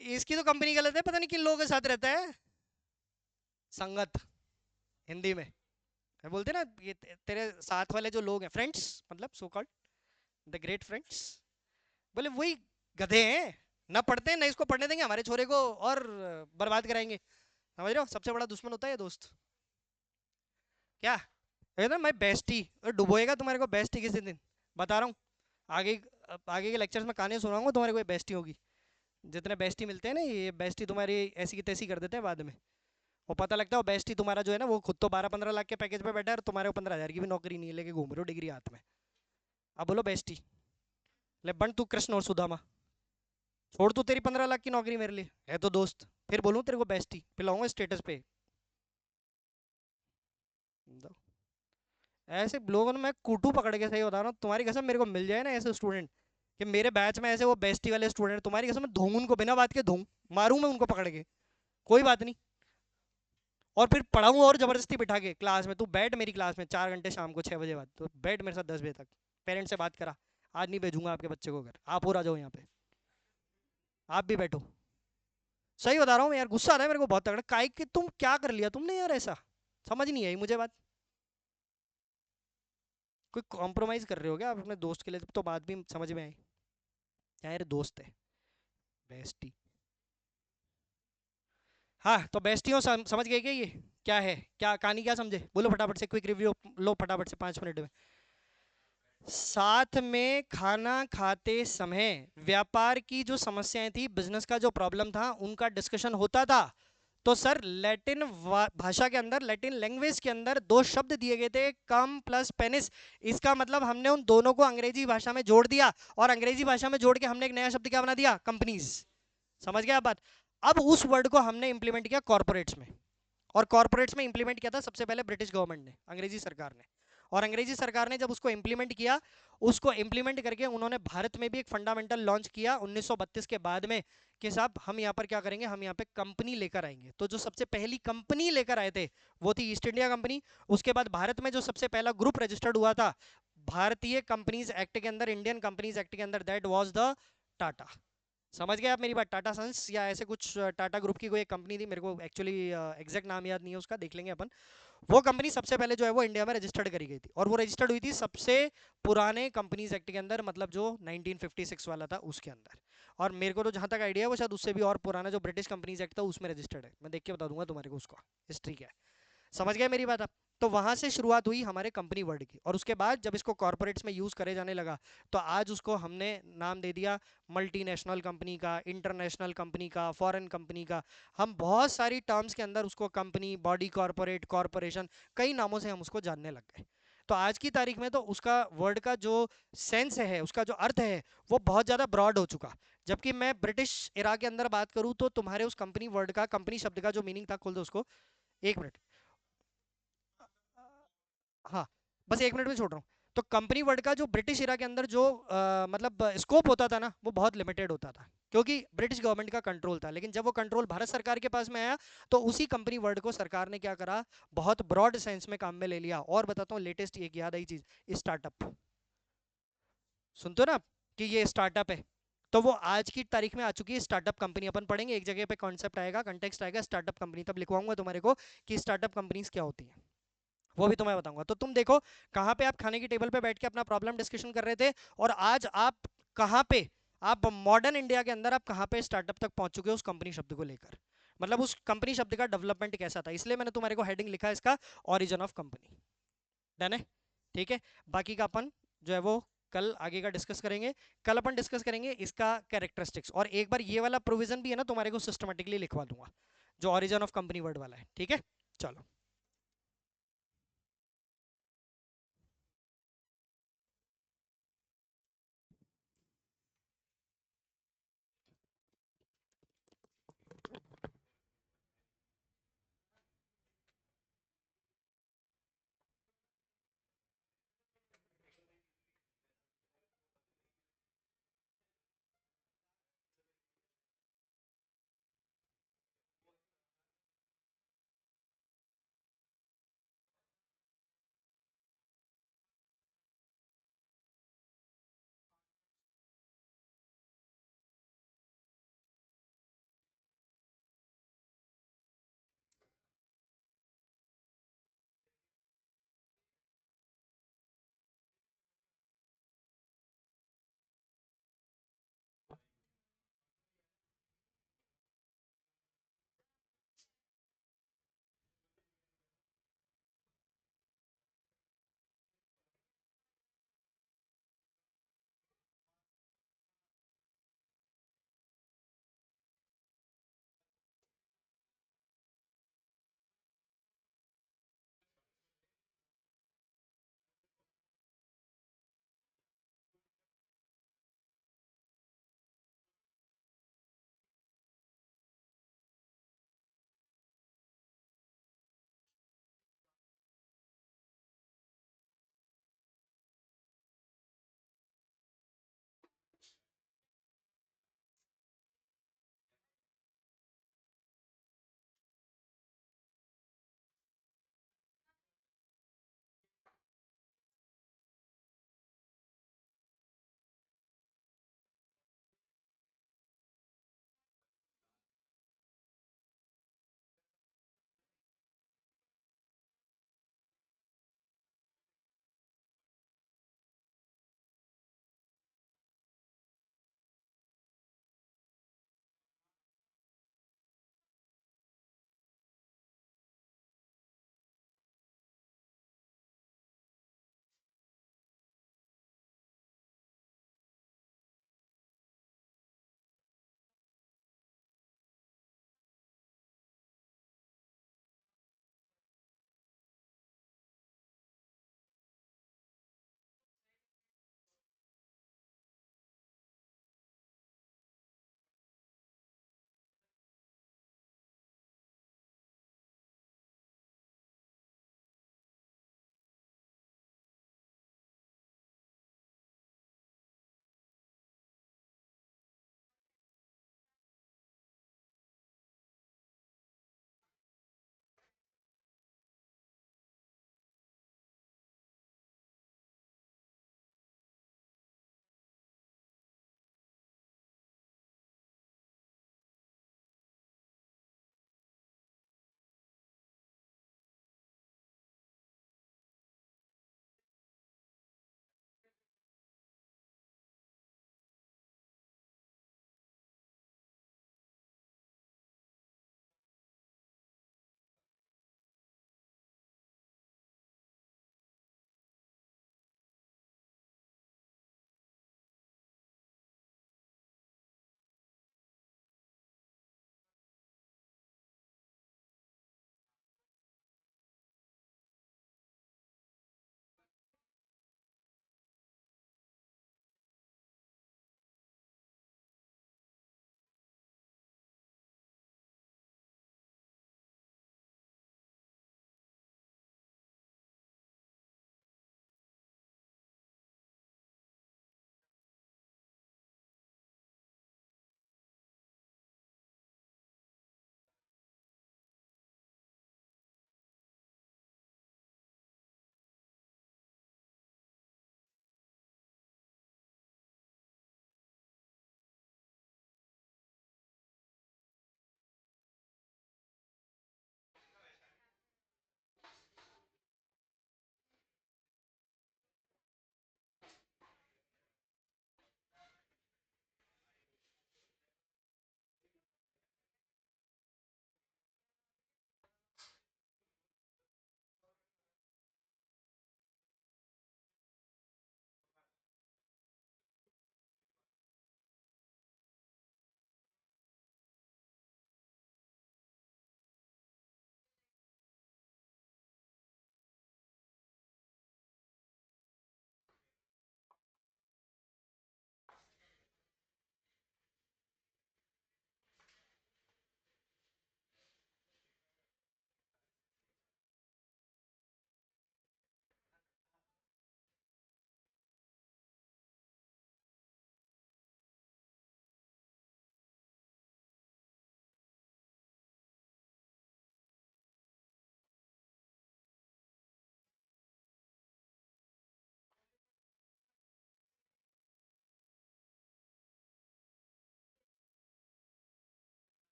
इसकी तो कंपनी गलत है, पता नहीं किन लोगों के साथ रहता है। संगत, हिंदी में बोलते ना, ये तेरे साथ वाले जो लोग हैं, फ्रेंड्स, मतलब so called the great friends, बोले वही गधे हैं, ना पढ़ते हैं ना इसको पढ़ने देंगे, हमारे छोरे को और बर्बाद कराएंगे। समझ रहे हो? सबसे बड़ा दुश्मन होता है ये दोस्त। क्या? ये ना मैं बेस्टी डुबोएगा तुम्हारे को, बेस्टी किसी दिन बता रहा हूँ। आगे आगे के लेक्चर्स में कहानी सुनाऊंगा तुम्हारे को, बेस्टी होगी। जितने बेस्टी मिलते हैं ना, ये बेस्टी तुम्हारी ऐसी की तैसी कर देते हैं बाद में। वो पता लगता है वो बेस्टी तुम्हारा जो है ना, वो खुद तो 12-15 लाख के पैकेज पे बैठा है और तुम्हारे को 15,000 की भी नौकरी नहीं है, लेके घूम रहे हो डिग्री हाथ में। अब बोलो बेस्टी। ले बन तू कृष्ण और सुदामा, छोड़ तू तेरी 15 लाख की नौकरी मेरे लिए है तो दोस्त, फिर बोलूँ तेरे को बेस्टी, फिर लाऊंगा स्टेटस पे। दो। ऐसे लोगों ने मैं कूटू पकड़ के, सही बता रहा हूँ तुम्हारी कसम, मेरे को मिल जाए ना ऐसे स्टूडेंट कि मेरे बैच में ऐसे वो बेस्टी वाले स्टूडेंट, तुम्हारी कसम मैं धोऊं उनको, बिना बात के धोऊं, मारूं मैं उनको पकड़ के, कोई बात नहीं। और फिर पढ़ाऊँ और जबरदस्ती बिठा के क्लास में, तू बैठ मेरी क्लास में 4 घंटे शाम को 6 बजे बाद, तो बैठ मेरे साथ 10 बजे तक, पेरेंट्स से बात करा, आज नहीं भेजूंगा आपके बच्चे को घर, आप और आ जाओ यहाँ पे, आप भी बैठो। सही बता रहा हूँ यार, गुस्सा आ रहा है मेरे को बहुत तगड़ा, काहे कि तुम क्या कर लिया तुमने यार ऐसा, समझ नहीं आई मुझे बात। कोई कॉम्प्रोमाइज कर रहे हो क्या आप अपने दोस्त के लिए, तो बात भी समझ में आई। क्या यार दोस्त है, बेस्टी। हाँ तो बेस्टियों समझ गए क्या ये क्या है, क्या कहानी, क्या समझे, बोलो फटाफट से क्विक रिव्यू लो फटाफट से 5 मिनट में। साथ में खाना खाते समय व्यापार की जो समस्याएं थी, बिजनेस का जो प्रॉब्लम था, उनका डिस्कशन होता था। तो सर लैटिन भाषा के अंदर, लैटिन लैंग्वेज के अंदर दो शब्द दिए गए थे, कम प्लस पेनिस। इसका मतलब हमने उन दोनों को अंग्रेजी भाषा में जोड़ दिया, और अंग्रेजी भाषा में जोड़ के हमने एक नया शब्द क्या बना दिया, कंपनीज। समझ गया आप बात। अब उस वर्ड को हमने इंप्लीमेंट किया कॉर्पोरेट्स में, और कॉर्पोरेट्स में इंप्लीमेंट किया था सबसे पहले ब्रिटिश गवर्नमेंट ने, अंग्रेजी सरकार ने। और अंग्रेजी सरकार ने जब उसको इंप्लीमेंट किया, उसको इंप्लीमेंट करके उन्होंने भारत में भी एक फंडामेंटल लॉन्च किया 1932 के बाद में, कि साहब हम यहाँ पर क्या करेंगे, हम यहाँ पे कंपनी लेकर आएंगे। तो जो सबसे पहली कंपनी लेकर आए थे वो थी ईस्ट इंडिया कंपनी। उसके बाद भारत में जो सबसे पहला ग्रुप रजिस्टर्ड हुआ था भारतीय कंपनीज एक्ट के अंदर, इंडियन कंपनीज एक्ट के अंदर, दैट वाज द टाटा। समझ गए आप मेरी बात, टाटा सन्स या ऐसे कुछ, टाटा ग्रुप की कोई एक कंपनी थी, मेरे को एक्चुअली एग्जैक्ट नाम याद नहीं है उसका, देख लेंगे अपन। वो कंपनी सबसे पहले जो है वो इंडिया में रजिस्टर्ड करी गई थी, और वो रजिस्टर्ड हुई थी सबसे पुराने कंपनीज एक्ट के अंदर, मतलब जो 1956 वाला था उसके अंदर। और मेरे को तो जहां तक आइडिया है वो शायद उससे भी और पुराना जो ब्रिटिश कंपनीज एक्ट था उसमें रजिस्टर्ड है, मैं देख के बता दूंगा तुम्हारे को उसका हिस्ट्री क्या है। समझ गए मेरी बात आप। तो वहां से शुरुआत हुई हमारे कंपनी वर्ड की, और उसके बाद जब इसको कॉर्पोरेट्स में यूज करे जाने लगा, तो आज उसको हमने नाम दे दिया मल्टीनेशनल कंपनी का, इंटरनेशनल कंपनी का, फॉरेन कंपनी का। हम बहुत सारी टर्म्स के अंदर उसको कंपनी, बॉडी कॉर्पोरेट, कॉर्पोरेशन, कई नामों से हम उसको जानने लग गए। तो आज की तारीख में तो उसका वर्ड का जो सेंस है, उसका जो अर्थ है, वो बहुत ज़्यादा ब्रॉड हो चुका। जबकि मैं ब्रिटिश इरा के अंदर बात करूँ तो तुम्हारे उस कंपनी वर्ड का, कंपनी शब्द का जो मीनिंग था, खोल दो उसको, 1 मिनट। हाँ, बस 1 मिनट में छोड़ रहा हूँ। तो कंपनी वर्ड का जो ब्रिटिश इरा के अंदर जो मतलब स्कोप होता था ना, वो बहुत लिमिटेड होता था, क्योंकि ब्रिटिश गवर्नमेंट का कंट्रोल था। लेकिन जब वो कंट्रोल भारत सरकार के पास में आया, तो उसी कंपनी वर्ड को सरकार ने क्या करा, बहुत ब्रॉड सेंस में काम में ले लिया। और बताता हूँ लेटेस्ट एक याद आई चीज, स्टार्टअप। सुनते हो ना आप, कि ये स्टार्टअप है, तो वो आज की तारीख में आ चुकी है स्टार्टअप कंपनी। अपन पढ़ेंगे एक जगह पे, कॉन्सेप्ट आएगा, कंटेक्स्ट आएगा स्टार्टअप कंपनी, तब लिखवाऊंगा तुम्हारे को कि स्टार्टअप कंपनीज क्या होती हैं, वो भी तुम्हें बताऊंगा। तो तुम देखो कहाँ पे आप खाने की टेबल पे बैठ के अपना प्रॉब्लम डिस्कशन कर रहे थे, और आज आप कहाँ पे, आप मॉडर्न इंडिया के अंदर आप कहाँ पे स्टार्टअप तक पहुंच चुके हो उस कंपनी शब्द को लेकर, मतलब उस कंपनी शब्द का डेवलपमेंट कैसा था। इसलिए मैंने तुम्हारे को हेडिंग लिखा है इसका, ओरिजिन ऑफ कंपनी। डन है, ठीक है। बाकी का अपन जो है वो कल आगे का डिस्कस करेंगे। कल अपन डिस्कस करेंगे इसका कैरेक्टरिस्टिक्स, और एक बार ये वाला प्रोविजन भी है ना तुम्हारे को सिस्टमेटिकली लिखवा दूंगा, जो ओरिजिन ऑफ कंपनी वर्ड वाला है, ठीक है। चलो।